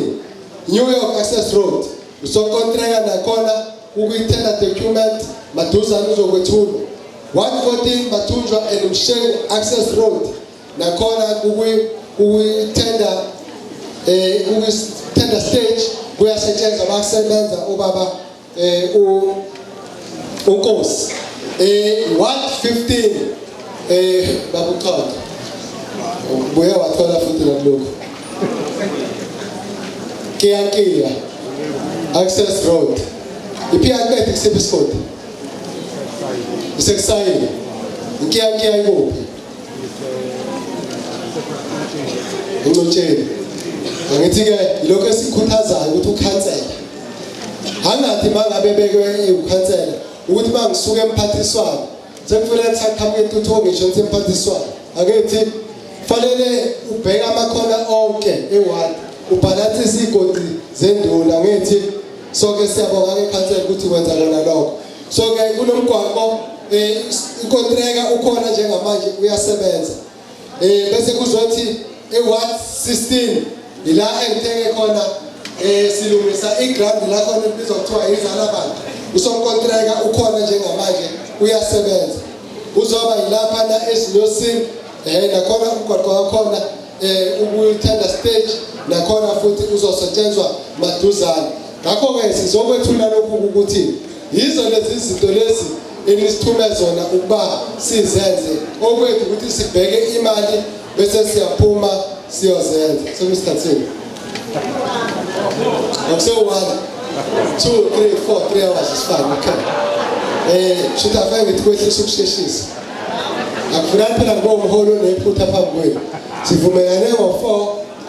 New York access road usonkontreka nakhona ukuyitenda document maduzana uzokwethula 114 Mathunjwa and Msheng access road nakhona ukuyitenda ukuyitenda stage kuyasetshenzwa bakusebenza ubaba uNkosi 115 babuqhaqa buye wathola futhi lokho Kiyankiya access road iphiyaqethe kusiphi isikoti isekusayini Kiyankiya ikuphi uNcotsheni angithi ke lokho esikhuthazayo ukuthi ukhansela angathi mangabe bekwe ukhansela ukuthi mangisuka emphathiswana sekufanele sakhamwe intuthuko ngisho emphathiswana akethi fanele ubheka amakhono onke e1 ubhalansisa igodi zenduna ngithi sonke siyabonga ke khansela ukuthi wenza lona lokho so ke kunomgwaqo inkontreka ukhona njengamanje uyasebenza bese kuzothi e116 ila engithenge khona silungisa iground la khona ibizwa kuthiwa izalabantu usonkontreka ukhona njengamanje uyasebenza uzoba yilapha na esilosini nakhona umgwaqo wakhona ukuyitenda stage nakhona futhi uzosetshenzwa maduzane ngakho ke sizokwethula lokhu ukuthi yizo lezi zinto lezi enisithume zona ukuba sizenze okwethu ukuthi sibheke imali bese siyaphuma siyozenza sekusikhathini so 1 2 3 4 3 hours is fine okay should have ngithi kwehlisa ukusheshisa akufuna phela ngoba umholo nephutha phambi kwenu sivumelane ngo4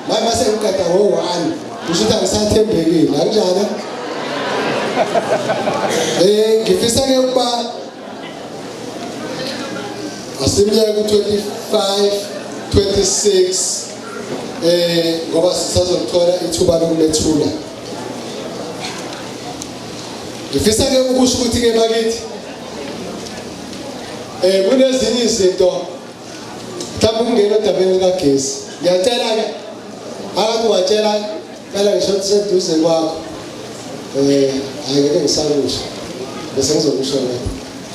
manje sengiqeda ngo1 kusho ukuthi angisathembekile akunjani ngifisa ke ukuba asimnyaka ku25 26 ngoba sisazothola ithuba lokulethula ngifisa ke ukusho ukuthi ke bakithi kunezinye izinto mhlawumbe ungena odabeni kagesi ngiyacela ke akathi watshela phela ngisho seduze kwakho Angeke ngisakusho bese ngizokusho ke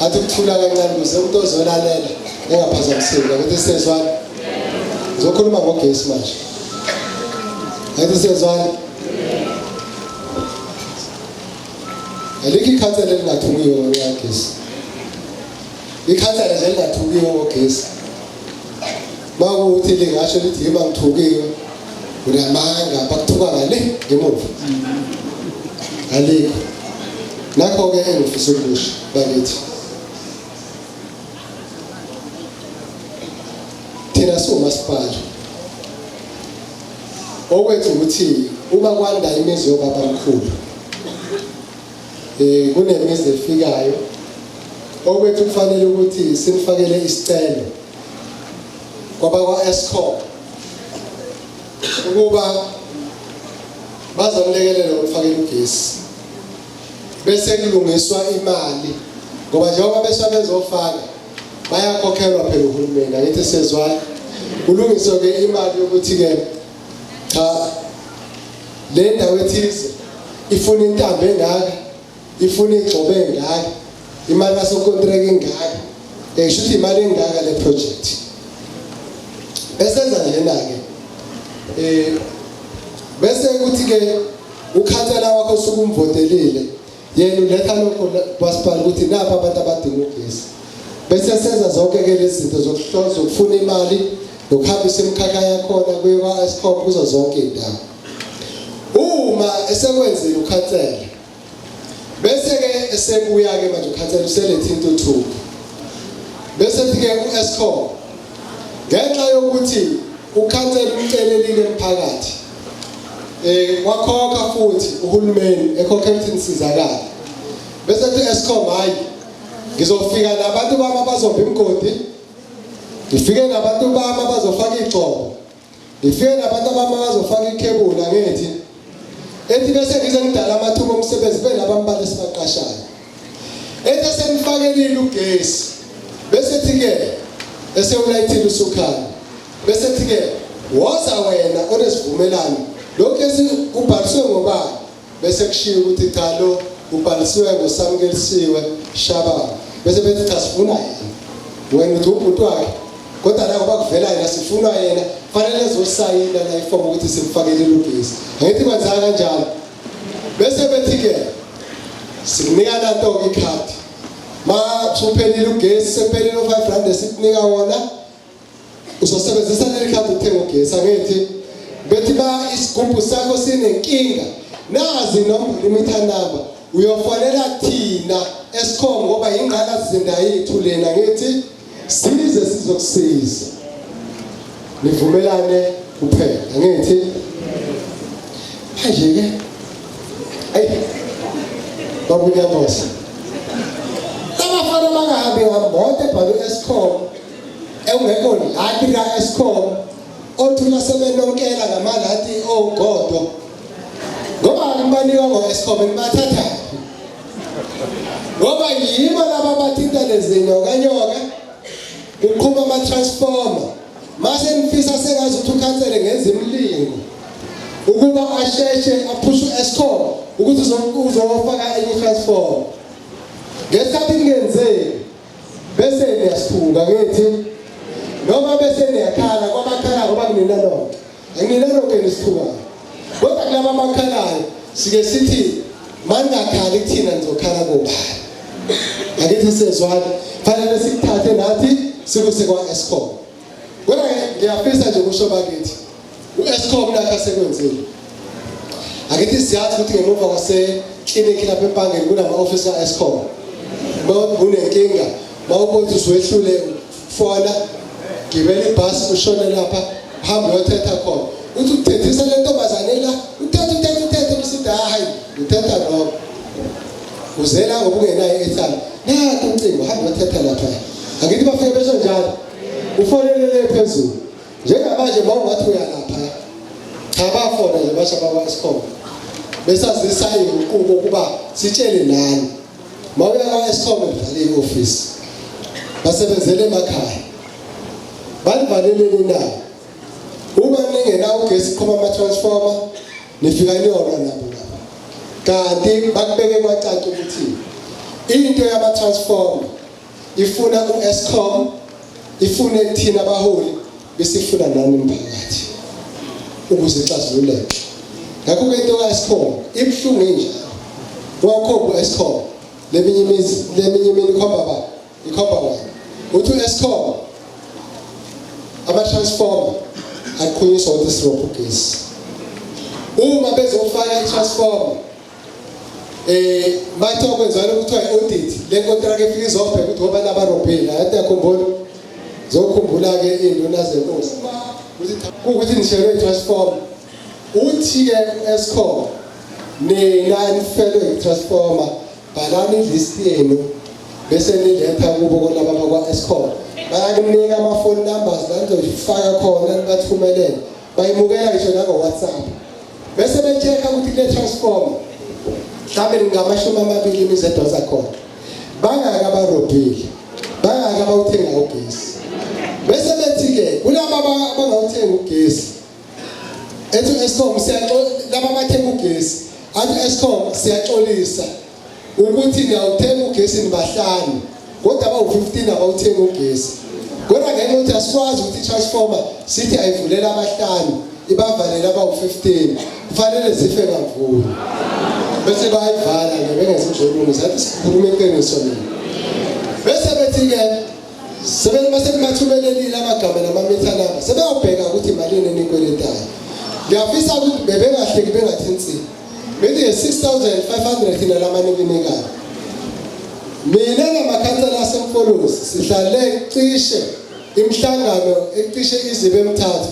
athi ukuthula kancane ukuze umuntu ozolalela engaphazamiseki ngathi sesizwana ngizokhuluma ngogesi manje ngathi sesizwana alikho ikhansela elingathukiyo ngogesi ikhansela nje elingathukiyo ngogesi makuthi lingasho lithi yima ngithukiwe unamanga bakuthuka ngale ngemuva alikho nakho ke engifisa ukusho bakithi thina somasipala okwethu ukuthi uma kwanda imizi yobaba omkhulu kunemizi efikayo okwethu kufanele ukuthi sinifakele isicelo kwaba Eskom ukuba bazomlekelela ukufakela ugesi bese kulungiswa imali ngoba njengoba bezofaka bayakhokhelwa phela uhulumeni angithi sezwana kulungiswe ke imali yokuthi ke cha le ndawo ethize ifuna intambo engaka ifuna igcobe engaka imali yaso contract engaka esho ukuthi imali engaka le project besenza njena ke bese ukuthi ke ukhansela wakho sukumvotelile yena uletha lokho kwaSipala ukuthi napha abantu abadinga ugesi bese senza zonke ke lezi zinto zokuhloza ukufuna imali nokuhambisa imikhakha yakhona kuyiwa Eskom kuzo zonke indawo uma esekwenzile ukhansela bese ke esebuya ke manje ukhansela uselethe intuthuko bese ke uEskom ngenxa yokuthi ukhansela umcelelile emphakathi wakhokha futhi uhulumeni ekhokha insizakala bese ethi Eskom hayi ngizofika nabantu bami abazobha imgodi ngifike nabantu bami abazofaka igcobo ngifike nabantu bami abazofaka ikhebula ngithi ethi bese ngize ngidala amathuba omsebenzi benabambali sibaqashayo ethi senifakele ugesi bese ethi ke esewulayithile usukhanya bese ethi ke woza wena onesivumelano lokho ubhaliswe ngobani bese kushiya ukuthi cha lo ubhalisiwe ngosamkelisiwe shaba bese bethi cha sifuna yena wena uthi umuntu wakhe kodwa la ngoba kuvela yena sifuna yena fanele ezosayina la ifomu ukuthi simfakele ugesi angithi kwenza kanjalo bese bethi ke sikunika nanto ke ikhadi ma suphelile ugesi sephelile u500 sikunika wona usosebenzisa leli khadi uthenga ugesi angithi bethi ba isigubhu sakho sinenkinga nazi inombolo imitha number uyofonela thina Eskom ngoba ingqala sizinda yethu lena ngithi size sizokusiza nivumelane kuphela ngithi manje ke ayi babuya boss abafana bangahambi ngamoto ebhalu Eskom engekho lati ka Eskom othula sebenonkela ngamalati ogodo ngoba libanika ngoEskom libathatha ngoba yibo laba bathinta lezinto kanyoka uqhuma ama transformer mase nifisa sengazi ukuthi ukhansele ngenza imlingo ukuba asheshe aphushe uEskom ukuthi uzofaka enye transformer ngesikhathi ngenzeni bese niyasuka ngithi noma bese niyakhala kwamakhala ngoba kuninalonke anginalonke nisithuka kodwa kulaba amakhalayo sike sithi mangakhali kuthina nizokhala kubani akithi sezwana fanele sikuthathe nathi sikuse kwaEskom kodwa ngiyafisa nje ukusho bakithi uEskom nakho sekwenzile akithi siyazi ukuthi ngemuva kwase clinic lapha eBhangeni kunama office kaEskom unenkinga mawukuthi usehlule fona gibela ibhasi ushone lapha hamba uyothetha khona uthi uthethisa le ntombazane la uthetha usithi hayi uthetha no uzela ngoba ungenayo ethana nathi umcingo hamba uyothetha lapha angithi bafike besho njalo ufonelele phezulu njengamanje mawungathi uya lapha cha bafona nje basha bakwaEskom besazisa inqubo kuba sitshele nani mawuya kwaEskom edlala ioffice basebenzele emakhaya balivaleleni nayo uma ningena ugesi khoma ama transformer nifika niyona nabo lapha kanti bakubeke kwacaca ukuthi into yama transformer ifuna uEscom, ifuna thina abaholi besifuna nani umphakathi ukuze ixazululeke. Ngakho ke into kaEscom ibhlungu enjalo. Wakhopha uEscom leminye imini ikhomba wona. Uthi uEscom ama transformer aqhunyiswa uSirobho gesi. Uma bezofaka itransformer mathe okwenzana ukuthi audit le contract efika izobheka ukuthi ngoba nabarobheli ayade yakhumbula zokhumbula ke induna zenkosi ukuthi nishere itransformer uthi ke Eskom nani fellow itransformer balani list yenu bese niletha kubo kolaba bakwa Eskom bayakunika ama phone numbers la nizofaka khona nibathumelele bayimukela ngisho na WhatsApp bese becheka ukuthi le transformer mhlawumbe ngamashumi amabili imizedo zakhona bangaka abarobheli bangaka abawuthenga ugesi bese bethi ke kulaba abangawuthenga ugesi ethi Eskom laba abathenga ugesi athi Eskom siyaxolisa ukuthi niyawuthenga ugesi nibahlanu kodwa abawu15 abawuthenga ugesi kodwa ngenxa yokuthi asikwazi ukuthi transformer sithi ayivulela abahlanu ibavalele abawu15 kufanele zife kakhulu bese bayivala ngebengezinjolungu zathi sikhuluma iqiniso mina bese bethi ke sebemase kumathumelelile amagama namamitha namba sebeyobheka ukuthi imali enikweletayo ngiyafisa ukuthi bebengahleki bengathinsi bethi 6500 nalamaninginikayo mina namakhansela asemfolosi sihlale cishe imhlangano ecishe izibe emithathu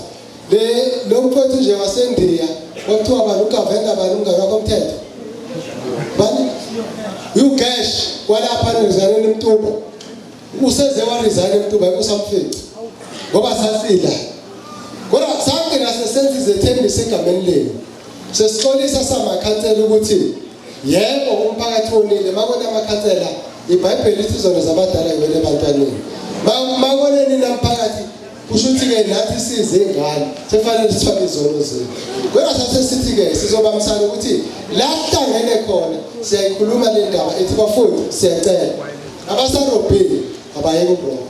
lo mfowethu nje waseNdiya kwathiwa balukavenda balungana komthetho bani uGash kwalapha nezaneni eMtuba useze waresign eMtuba kusamfica ngoba sasila kodwa sanke nasesenzi zethembisa egameni lenu sesixolisa samakhansela ukuthi yebo umphakathi wonile makona amakhansela iBhayibheli lithi izono zabadala yiwele ebantwaneni makoneni namphakathi kusho ukuthi ke nathi size ingane sefanele sithwale izono zethu kodwa sasesithi ke sizobamsana ukuthi la hlangene khona siyayikhuluma le ndaba ethi bafowethu siyacela abasarobheli abayeke ubroka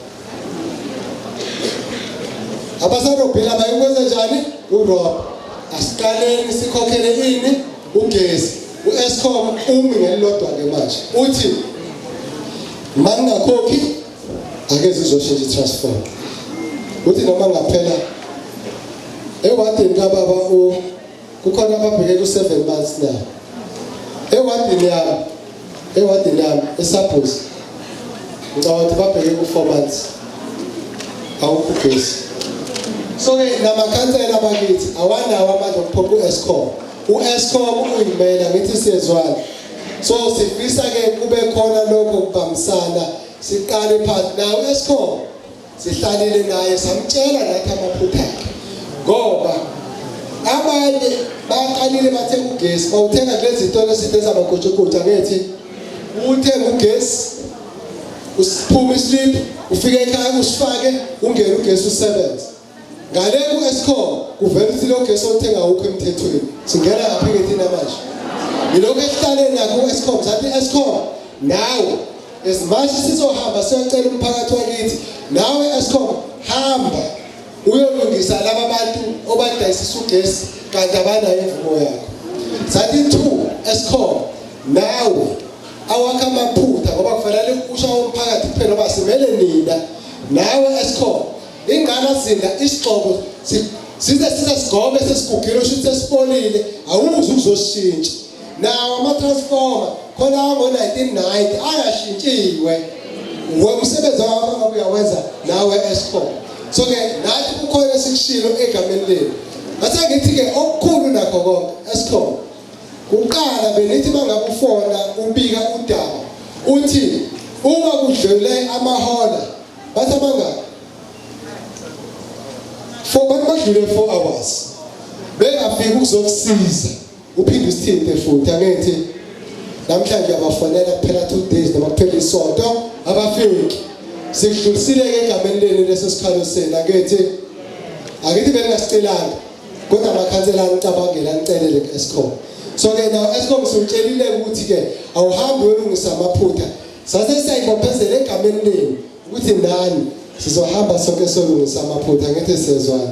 abasarobheli abayekwenza njani ubroka asiqaleni sikhokhele ini ugesi uEskom umi ngelilodwa ke manje uthi mangakhokhi ake zizoshintsha itransform uthi noma ngaphela ewadini kababa kukhona ababheke ku7 months na ewadini yami eSabhozi ngicabanga babheke ku4 months awukugesi so ke namakhansela abakithi awanawo amandla okuphopha uEskom uyimela ngithi siyezwana so sifisa ke kube khona lokho kubambisana siqale phansi nawo uEskom sihlalile naye samtshela nathi amaphutha ngoba abanye baqalile bathenga ugesi bawuthenga kulezi zitolo esithenza amagojogoja ngethi uthenga ugesi usiphuma islip ufike ekhaya usifake ungena ugesi usebenza ngale kuEskom kuvela ukuthi lo gesi othenga ukho emthethweni singena ngaphike thina manje yilokho esihlale nakho uEskom sathi Eskom nawe esimanje sizohamba siyocela umphakathi wakithi nawe Eskom hamba uyolungisa laba bantu obadayisisa ugesi kanti abanayo imvumo yakho sathi 2 Eskom nawe awakha amaphutha ngoba kufanele usho umphakathi kuphela ngoba simele nina nawe Eskom ingqala zinda isixobo size sigobe sesigugile usho sesipolile awuzi ukuzoshintsha nawo ama-transformer khona ngo-1990 ayashintshiwe umsebenzi wami uyawenza nawe Eskom so ke nathi kukhona esikushilo egameni lenu ngase ngithi-ke okukhulu nakho konke Eskom kuqala benithi mangabe ufona ubika udaba uthi uma kudlule amahola bathi abangaki badlule 4 hours bengafika ukuzokusiza uphinde usithinte futhi angithi namhlanje abafonela kuphela 2 days noma kuphela isonto abafiki sikudlulisile ke egameni lenu leso sikhalo senu akithi beningasicelanga kodwa amakhansela anicabangela nicelele kuEskom So ke now esingomsutshelile ukuthi ke awuhambi uyolungisa amaphutha sase siyayibophezela egameni lenu ukuthi nani sizohamba sonke solungisa amaphutha ngithi sezwana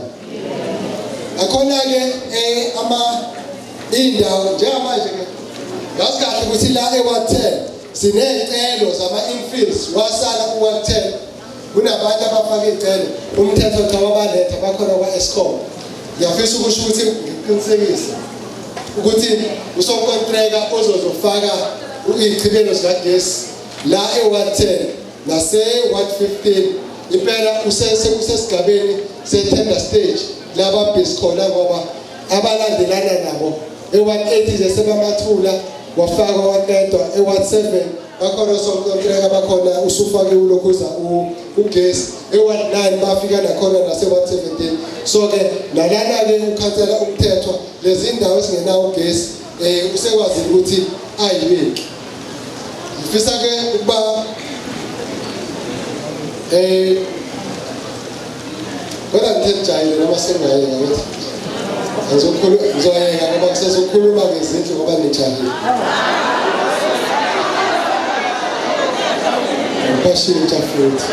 akhona ke indawo njengamanje ke ngazi kahle ukuthi la eWater sinezicelo zama infills wasala kuWater kunabantu abafaka izicelo umthetho cha wabaletha bakhona kwaEscom ngiyafisa ukusho ukuthi ngiqinisekise ukuthi usonkontreka ozozofaka izichibelo zikagesi la eWater nase Ward 15 impela usesigabeni se-tender stage laba busy khona ngoba abalandelana nabo eWard 8 nje sebamathula wafaka wakedwa eWard 7 bakhona sonkontreka bakhona usufake ulokhuza ugesi eWard 9 bafika nakhona naseWard 17 so ke nalana ke ukhansela umthetho lezi indawo ezingenawo ugesi usekwazi ukuthi ayibeki ngifisa ke ukuba kodwa ngithejayile noma sengayeka ngathi ngizoyeka ngoba kusezokhuluma ngezindlu ngoba nijahile ngipashintsha futhi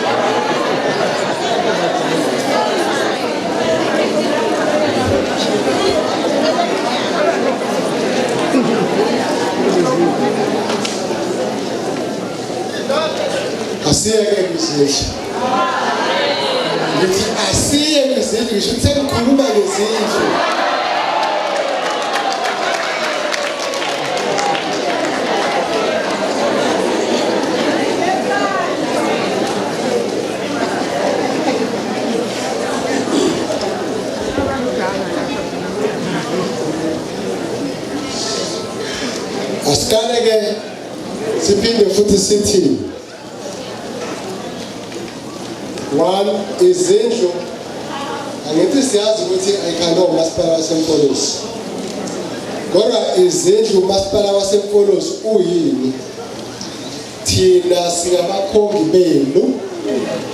asiyeke kwizindlu ngithi asiye kwizindlu ngisho ukuthi ngikhuluma ngezindlu asikane ke siphinde futhi sithi one izindlu angithi siyazi ukuthi ayikhanda umasipala waseMfolosi kodwa izindlu umasipala waseMfolosi uyini thina singabakhongi benu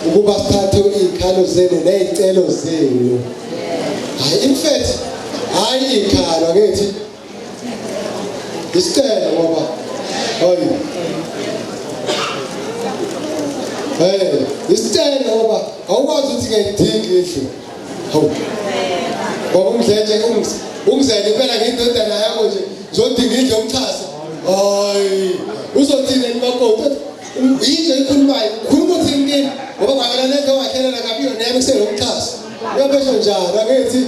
ukuba sithathe izikhalo zenu nezicelo zenu hayi in fact hayi ikhalo ngithi isicelo ngoba hayi isicelo ngoba awukwazi ukuthi ngiyidinga indlu hawu ngoba umdlenje ungizele impela ngindodana yakho nje ngizodinga indlu yomxhasa hayi uzothina nimakoti yinje ikhulumayo khuluma uthi ngini ngoba ngabona lento wakhelela kabi yona yami kusele umxhasa uyabesho njalo angithi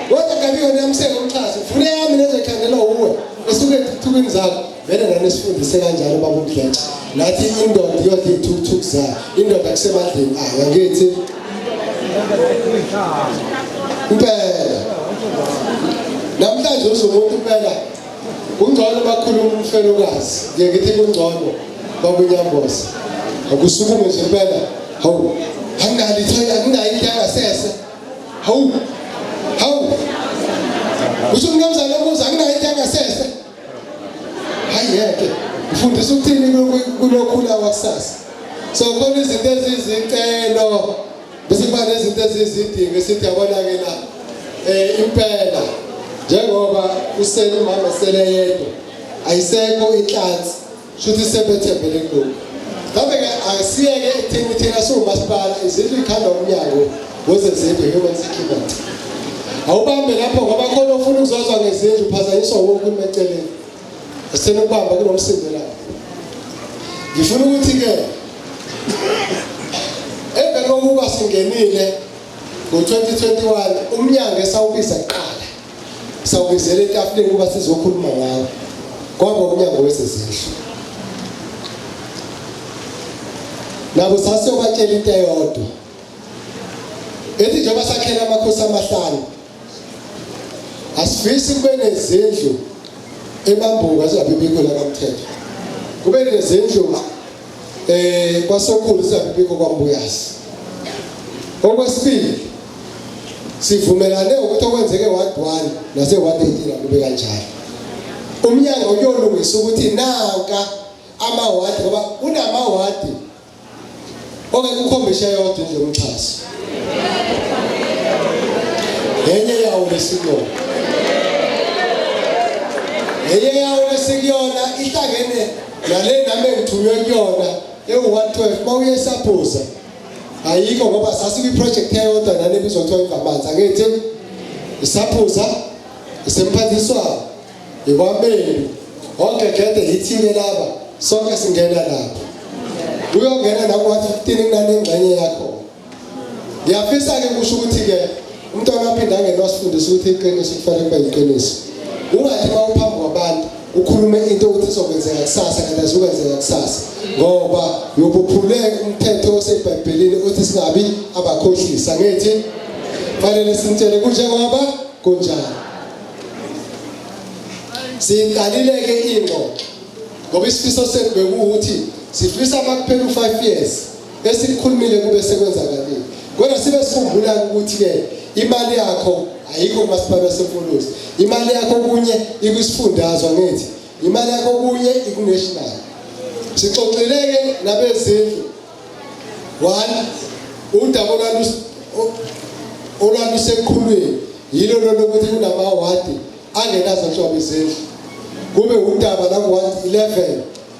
kodwa kabi yona yami kusele umxhasa ufune yami nezokhandela uwe esuke thukwini zakho vele nani sifundise kanjalo baba umdlenje nathi indoda yodwa ithukuthuku zayo indoda kusemandleni angithi impela namhlanje uzomuntu impela ungcono bakhuluma umfelokazi ngithi kungcono babunyamboza akusukume nje impela hawu angalithola anginayo into yangasese hawu usumnumzana umuza anginayo into yangasese hayi yeke ufundisa ukuthini kulokhula wakusasa so khona izinto ezizicelo bese kuba nezinto ezizidingo esithi yabona ke la impela njengoba usele umama sele yedwa ayisekho inhlanzi futhi sebethembele kuloko ngabe ke asiyeke thina siwumasipala izindlu ikhanda umnyango wezezindlu human settlement awubambe lapho ngoba khona ufuna ukuzozwa ngezindlu phazanyiswa wonke umeceleni asithena ukubamba kunomsindo lapho ngifuna ukuthi ke emva kokuba singenile ngo-2021 umnyango esawubiza kuqala sawubizela etafuleni kuba sizokhuluma ngawo kwaba umnyango wezezindlu nabo sasiyobatshela into eyodwa ethi njengoba sakhela amakhosi amahlanu asifisi kube nezindlu emambuka zingabibikho la kamthetho kube nezindlu kwasokhulu zingabibikho kwaMbuyazi okwesibili sivumelane ukuthi okwenzeke Ward 1 nase Ward 18 kube kanjalo umnyango uyolungisa ukuthi nanka amawadi ngoba kunamawadi okukhombisha yodwa nje umxhasi yenye yawo lesikolo eyawo lesikuyona ihlangene nale nami engithunywe kuyona ewu112 mawuye saphuza ayikho ngoba sasike iproject eyodwa nale bizothiwa ingamanzi angithi isaphuza isemphathiswa ikwameli onke gede ithile laba sonke singena lapha uyongena la ku-15 kunane ingxenye yakho ngiyafisa ke kusho ukuthi ke umntwana aphinda angenosifundisa ukuthi iqiniso kufanele kube yiqiniso ungathi mawuphambi kwabantu ukhulume into ukuthi izokwenzeka kusasa kanti azokwenzeka kusasa ngoba yobuphuleka umthetho osebhayibhelini uthi singabi abakhohlisa ngithi fanele simtshele kunjengoba kunjalo siqalileke ingqondo ngoba isifiso sethu bekuwukuthi sifisa makuphela u5 years esikhulumile kube sekwenzakalile kodwa sibe sikhumbula ukuthi ke imali yakho ayikho masipala semfulusi imali yakho kunye ikwisifundazwe ngithi imali yakho kunye ikunational sixoxeleke nabezindlu one udaba olwalusekhulwini yilo lokuthi kunamawadi angenazo nhlobo izindlu kube udaba la ku-11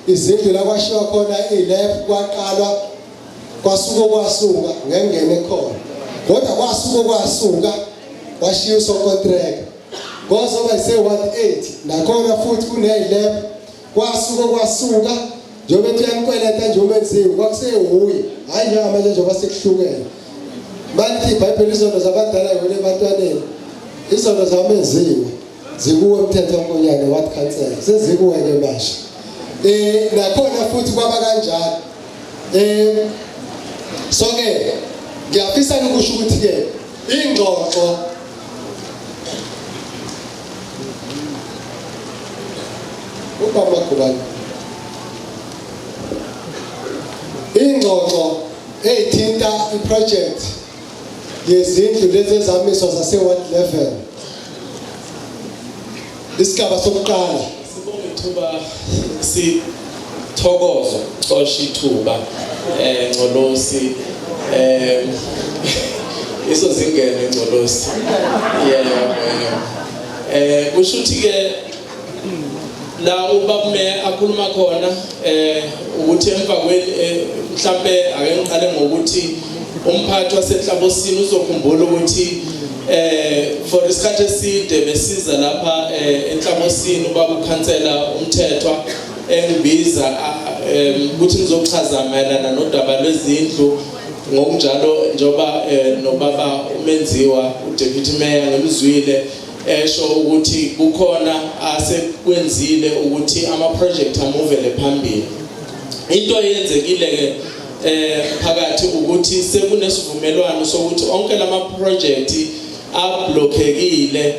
izindlu la kwashiwa khona i-left kwaqalwa kwasuka ngengene khona kodwa kwasuka washiya usokontraka ngoba ise-18 nakhona futhi kune-11 kwasuka njengoba ethi uyamkweleta nje umenziwe kwakusewuye hayi njengamanje njengoba sekuhlukene bathi ibhayibheli izono zabadala yona ebantwaneni izono zamenziwe zikuwe umthetho womkonyane wathi cancel sezikuwe-ke manje nakhona futhi kwaba kanjalo so-ke ngiyafisa ukusho ukuthi-ke ingxoxo ubamagubane ingxoxo eyithinta iproject yezindlu lezi ezamiswa zase-Ward 11 isigaba sokuqala sibonge ithuba sithokozo xosha ithuba ngcolosi isozingene ngcolosi kusho ukuthi ke la ubaba akhuluma khona ukuthi emva mhlambe ake ngiqale ngokuthi umphathi wasenhlabosini uzokhumbula ukuthi for isikhathi eside besiza lapha enhlabosini ubaba ukhansela umthethwa engibiza ukuthi ngizochaza mayelana nodaba lwezindlu ngokunjalo njoba nobaba umenziwa uDeputy Mayor ngemzwile esho ukuthi kukhona asekwenzile ukuthi ama project amuvele phambili into eyenzekile ke phakathi ukuthi sekunesivumelwano sokuthi onke lama project ablockekile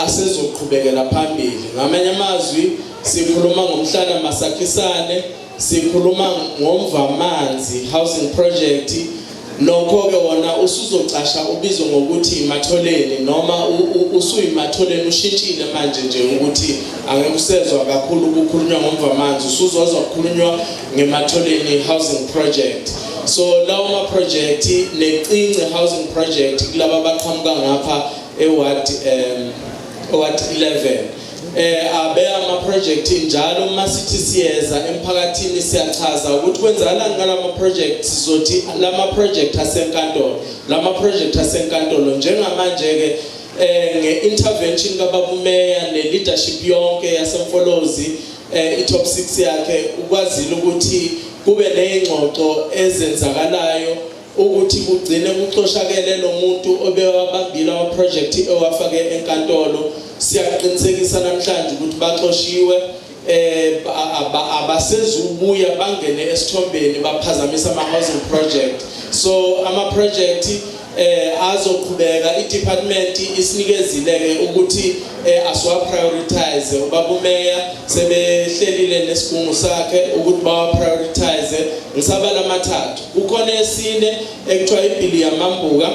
asezoqhubekela phambili ngamanye amazwi sikhuluma ngomhlana Masakisane sikhuluma ngomvamanzi housing project nokho ke wona usuzocasha ubizwe ngokuthi imatholeni noma usuyimatholeni ushintshile manje nje ukuthi angeke kusezwa kakhulu ukukhulunywa ngomvamanzi usuzozwa ukukhulunywa ngematholeni housing project so lawo ma project necince housing project kulabo abaqhamuka ngapha eWard 11 abe ama project njalo masithi siyeza emphakathini siyachaza ukuthi kwenzakalani ngalama project sizothi lama project asenkantolo lama project asenkantolo njengamanje ke ngeintervention kababa Mayor neleadership yonke yasemfolozi itop 6 yakhe ukwazile ukuthi kube nezingxoxo ezenzakalayo ukuthi kugcine kuxoshakele lo muntu obewabambile ama project ewafake enkantolo siyaqinisekisa namhlanje ukuthi baxoshiwe abasezubuya bangene esithombeni baphazamisa ama housing project so ama project azoqhubeka idepartment isinikezile ke ukuthi aswa prioritize ubaba Mayor sebehlelile nesigungu sakhe ukuthi bawa prioritize ngisabala amathathu ukhona esine ekuthiwa ibhili yamambuka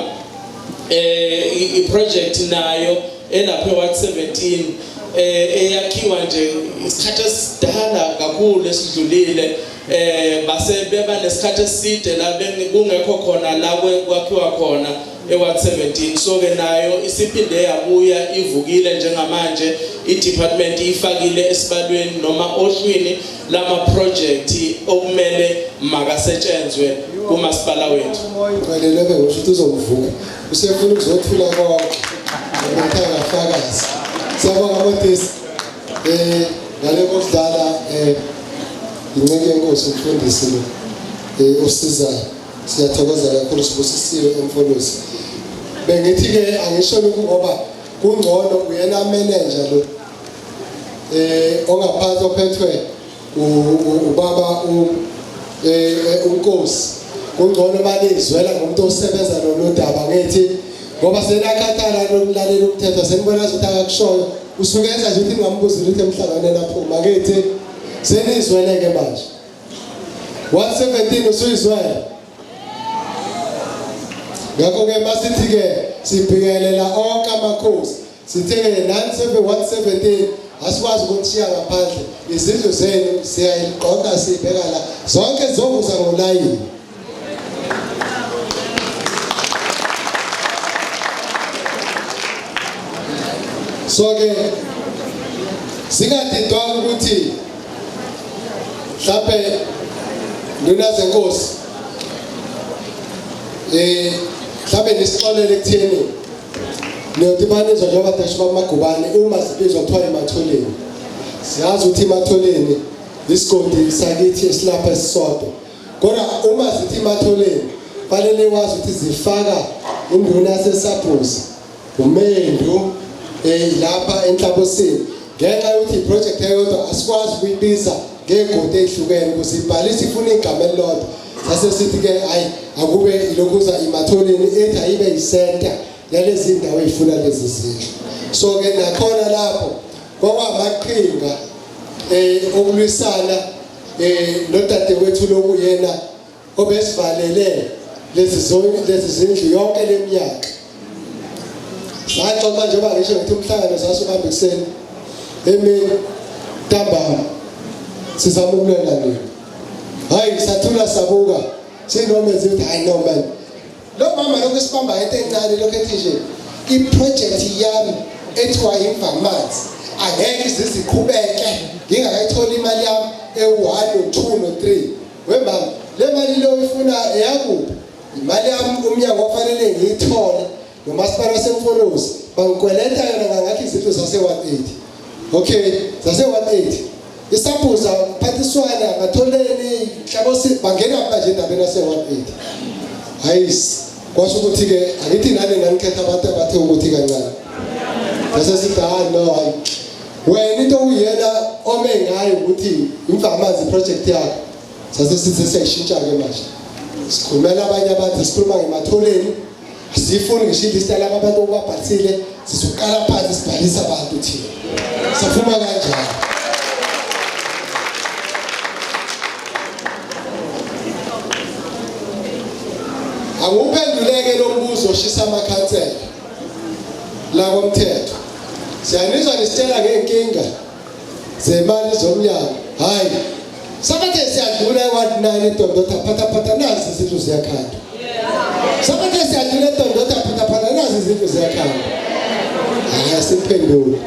iproject nayo elapha eWard 17 eyakhiwa nje isikhathi esidala kakhulu esidlulile base beba nesikhathi eside la kungekho khona la kwakhiwa khona eWard 17. So ke nayo isiphinde yabuya ivukile njengamanje idepartment ifakile esibalweni noma ohlwini lama project okumele makasetshenzwe kumasipala wethu. Ngicela ke ngisho ukuthi uzomvuka usefuna ukuzothula konke ngithanda fakazi siyabonga modisi ngale kokudala inceke yenkosi umfundisi lo usizayo siyathokoza kakhulu sibusisiwe emfolosi bengithi ke angisho lokhu ngoba kungcono uyena manager lo ongaphansi ophethwe ubaba unkosi kungcono banizwela ngomuntu osebenza noludaba ngithi ngoba senakhathala lokulalela ukuthetha senibona ukuthi akakushoyo usukenza nje ukuthi ngingambuzi ukuthi emhlanganweni aphuma ngithi senizwele ke manje 117 usuyizwela ngakho ke masithi ke sibhikelela onke amakhosi sitheke 117 asikwazi ukuthiya ngaphandle izindlu zenu siyayiqoqa sibheka la zonke zizokuza ngolayini so ke singadidwa ukuthi mhlawumbe lunaze nkosi mhlawumbe nisixolele kutheni niyotibanizwa njengoba dasho bamagubane uma sibizwa kuthiwa ematholeni siyazi ukuthi ematholeni isigodi sakithi esilapha esisodwa kodwa uma sithi ematholeni fanele wazi ukuthi zifaka induna yasesabhusi umendu lapha enhlabosini ngenxa yokuthi iproject eyodwa asikwazi ukuyibiza ngegodi ezihlukene ukuze ibhalise ifuna igama elilodwa sase sithi ke hayi akube ilokuza ematholeni ethi ayibe yisenta yalezi ndawo ezifuna lezi zindlu so ke nakhona lapho kwamaqhinga okulwisana nodadewethu lokuyena obesivalele lezi zindlu yonke leminyaka saxoxa njengoba ngisho ukuthi umhlangano sasubamba ekseni emini ntambama sizama ukulela nini hayi sathula sabuka sinomenze ukuthi hayi no man lo mama lokho sibamba into encane lokho ethi nje iproject yami ethiwa imvamanzi angeke iziqhubeke ngingakayithola imali yami e1 2 3 wemama le mali lo ifuna eyakuphi imali yami umnyango ofanele ngiyithole nomasipala wasemfolosi bangikweleta yona ngathi izinto zase180 okay zase180 isaphuza phathiswana batholeni hlabosi bangena manje endabeni yase180 hayisi kwasho ukuthi ke akithi nani nganikhetha abantu abathe ukuthi kancane bese sithi no hayi wena into uyena ome ngayo ukuthi imvamanzi project yakho sase sithi sesishintsha ke manje sikhulumela abanye abantu sikhuluma ngematholeni asifuni ngisho ilist yalabo abantu obabhalisile sisuqala phansi sibhalisa abantu thina safuma kanjalo anguphenduleke lo mbuzo oshisa amakhansela la komthetho siyanizwa nisitshela ngenkinga zemali zomnyango hayi sabathe siyadlula e19 eDondota phatha nazi izindlu ziyakhanda sabathe siyadlula eDondota phatha nazi izindlu ziyakhanda hayi siphendule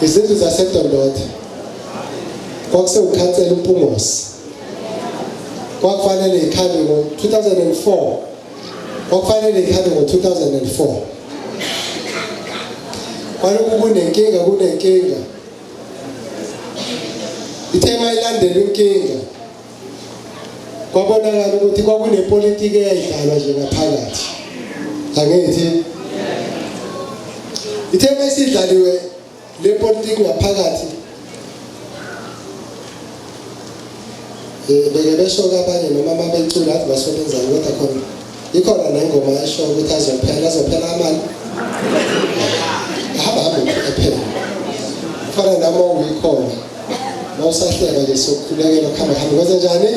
izindlu zaseDondota kwakuse ukhansela uMpungosi kwakufanele ikhande ngo2004 kwakufanele ikhande ngo2004 kwaloku kunenkinga ithema ilandela inkinga kwabonakala ukuthi kwakunepolitiki eyayidlalwa nje ngaphakathi angithi ithema isidlaliwe le politiki ngaphakathi beke beshoka abanye noma mabecula athi basebenzana kodwa khona ikhona nengoma esho ukuthi azophela amali hamba ephela fana nami uyikhona mawusahleka nje sokukhulekela khamba kwenza njani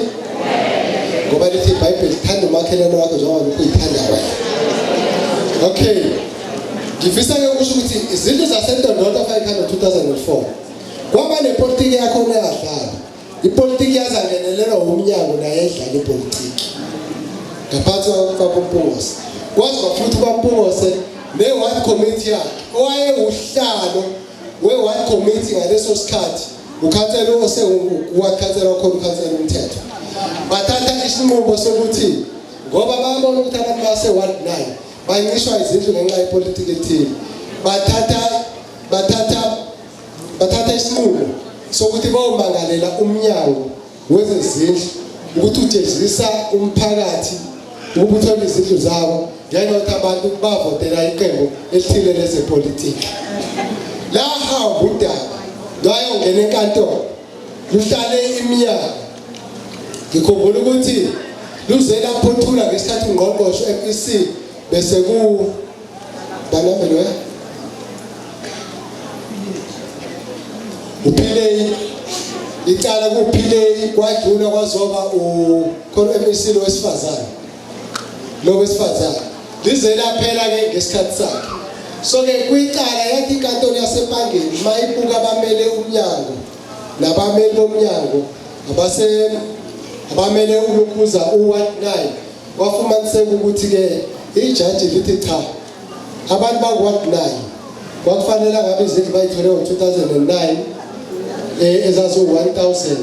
ngoba lithi iBhayibheli thanda umakhelwane wakho njengoba uyithanda wena okay ngifisa ke ukusho ukuthi izinto zaseNdondota 500 2004 Ngoba nepolitiki yakho uyadlala. Ipolitiki yazangenelela umnyango naye edlala ipolitiki. Ngaphansi kwaBompungose. Kwazi futhi uBompungose ne-ward committee yakhe. Owaye uhlalo we-ward committee ngaleso sikhathi. Ukhansela wakhansela wakhona ukhansela umthetho. Bathatha isinqumo sokuthi ngoba babona ukuthi abantu base-ward 9 bayincishwa izindlu ngenxa yepolitiki ethile. Bathatha isinqumo sokuthi bayomangalela umnyango wezezindlu ukuthi ujezisa umphakathi ukuthi uthole izindlu zabo ngenxa yokuthi abantu bavotela iqembu elithile lezepolitiki. La hamba udaba lwayongena enkantolo luhlale iminyaka. Ngikhumbula ukuthi luze laphothula ngesikhathi ungqongqoshe FEC bese ku banamelo uphile icala kuphile kwadlula kwazoba khona FEC lo wesifazane lize laphela ke ngesikhathi sakhe. So ke kwicala yathi inkantolo yasebangeni mayibuka abamele umnyango nabameli bomnyango abamele ukukhuza u-1 9 wafumaniseka ukuthi ke ijaji lithi cha abantu baku-1 9 kwakufanele ngabe izindlu bayithole ngo-2009 ezazi-1000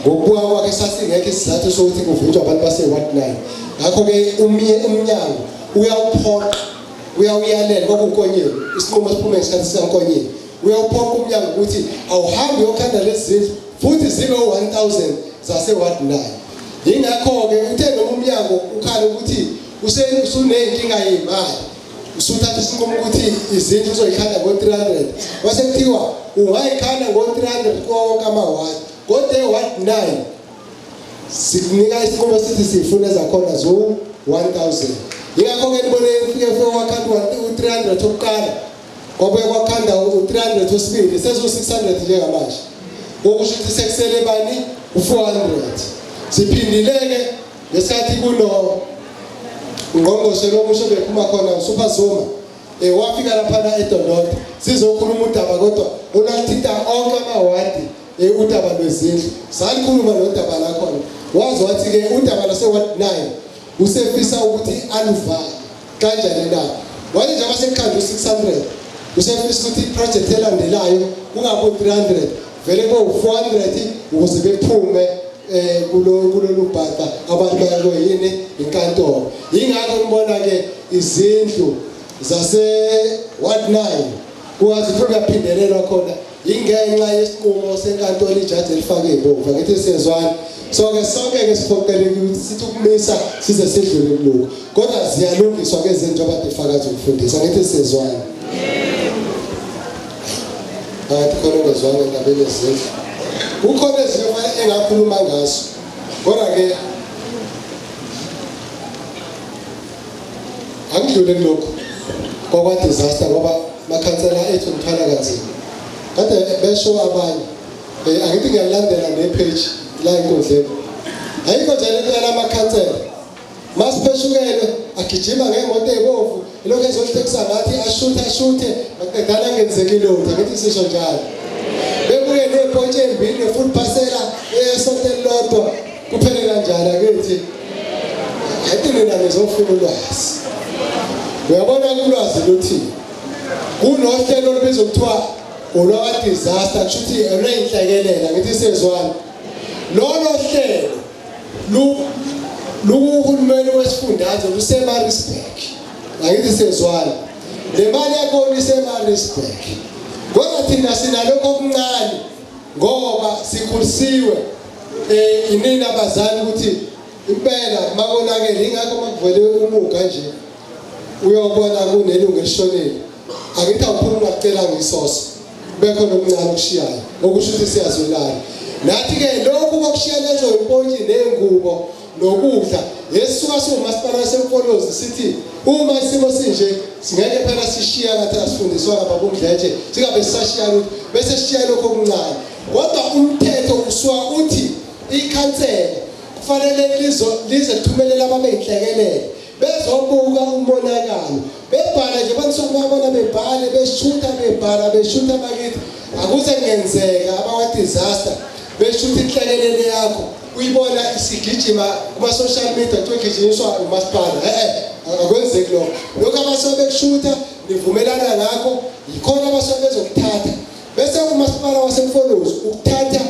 ngokubuka kwakhe sasingekho isizathu sokuthi kuvinjwe abantu base-1 9. Ngakho-ke umnyango uyawuphoqa uyawuyalela kwakunkonyeni isinqumo siphume ngesikhathi sikankonyeni uyawuphoqa umnyango ukuthi awuhambi uyokhanda lezi zindlu futhi zibe u-1000 zase-ward 9. Yingakho-ke uthe noma umnyango ukhala ukuthi usuney'nkinga y'imali usuthatha isinqumo ukuthi izindlu uzoyikhanda ngo-300 wase kuthiwa ungayikhanda ngo-300 konke amawadi kodwa e-ward 9 sikunika isinqumo sithi siyifuna ezakhona zo-1000. Yingakho-ke nibone fike wakhanda u-300 okuqala kwabuye kwakhanda u-300 wesibili sezo-600 njengamanje okusho ukuthi sekusele bani u-400. Siphindile-ke ngesikhathi ungqongqoshe lomusho bephuma khona uSuper Zuma wafika laphana eDondodo sizokhuluma udaba kodwa olwathinta onke amawadi udaba lwezindlu salikhuluma nodaba lakhona wazi wathi-ke udaba lase-ward 9 usefisa ukuthi aluvale kanjani na wathi nje abasekhanda u-600 usefisa ukuthi iproject elandelayo kungabi u-300 vele ku-400 ukuze bephume kulolu bhata abantu bayoyini inkantolo. Yingakho ngibona-ke izindlu zase-ward 9 kwazi kuyaphindelelwa khona ingenxa yesinqumo senkantolo ijaji elifake ibomvu. Ngithi siyezwana so-ke sonke-ke siphoqelekile ukuthi sithi ukumisa size sidlule kulokhu kodwa ziyalungiswa-ke izinto abadefakazi ukufundisa. Ngithi siyezwana bathi khona ungezwana endabeni ezindlu ukhona ezinto engakhuluma ngazo kodwa-ke angidlule kulokhu kwakwa-disaster ngoba makhansela ethu ngithwala kanzima kade besho abanye angithi ngiyalandela nepage la enkundleni ayikho nje lento yalamakhansela masipheshukele agijima ngemoto ey'bomvu ilokhu ezolitekisa ngathi ashuthe maqedala ngenzekile lutho ngithi sisho njalo bebuye nepontshi embili nefuthi phasela esonto elilodwa kuphele kanjani akithi ayithi nina ngizofuna ulwazi uyabona ulwazi luthini kunohlelo olubizwa kuthiwa olwaka-disaster kusho ukuthi olwey'nhlekelela ngithi siyezwana lolo hlelo lukuhulumeni wesifundazwe luseMaritzburg angithi siyezwana le mali yakhona iseMaritzburg kodwa thina sinalokho okuncane ngoba sikhulisiwe inini abazali ukuthi impela makonakele ingakho makuvele umuga nje uyobona kunelungu elishonile angithi awuphuma ungacela ngisoso bekhona okuncane okushiyayo okusho ukuthi siyazwelana nathi-ke lokhu kokushiya lezo impontshi ney'ngubo nokudla esisuka siwumasipala wasemfolozi sithi uma isimo sinje singeke phela sishiya ngathi asifundiswa ngababundletshe singabe sisashiya lutho bese sishiya lokho okuncane kodwa umthetho usuka uthi ikhansela kufanele lize lithumelela ababeyinhlekelele bezobuka umonakalo bebhala nje banisokubabona bebhale beshutha bebhala beshutha bakithi akuze kungenzeka abawa disaster beshuthi inhlekelele yakho uyibona isigijima kuma social media kuthiwa umasipala akwenzeki lokho abasobe bekushuta nivumelana ngakho yikhona abasobe bezokuthatha bese umasipala wasemfolozi ukuthatha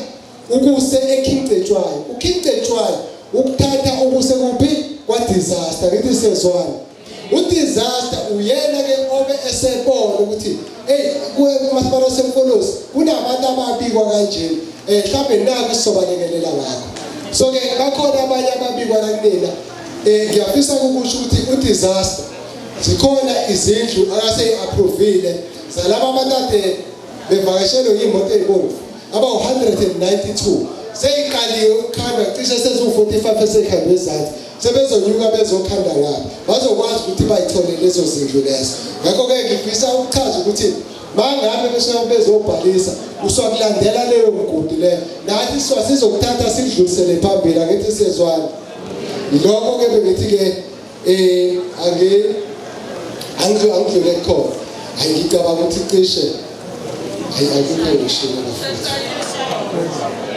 ukuse eKingcetshwayo uKingcetshwayo ukuthatha ukuse kuphi kwa disaster ngithi sezwana udisaster uyena ke obe esebona ukuthi umasipala wasemfolozi kunabantu ababikwa kanjeni mhlawumbe naku sisobalekelela ngakho so ke bakhona abanye ababikwa kunina ngiyafisa ukusho ukuthi udisaster zikhona izindlu akase approvile zalabo abantade bevakashelwe imoto ezibomvu aba 192 seyiqaliwe ukukhanda cishe sezu45 esekhanda ezathi sebezonyuka bezokhanda ngapha bazokwazi ukuthi bayithole lezo zindlu lezo ngakho ke ngifisa ukuchaza ukuthi mangabe bezobhalisa uswakulandela leyo mgodi leyo nathi sizokuthatha sidlulisele phambili ngithi siyezwana lokho ke bengithi ke angidlule khona ngicabanga ukuthi cishe ayikho ngishilo futhi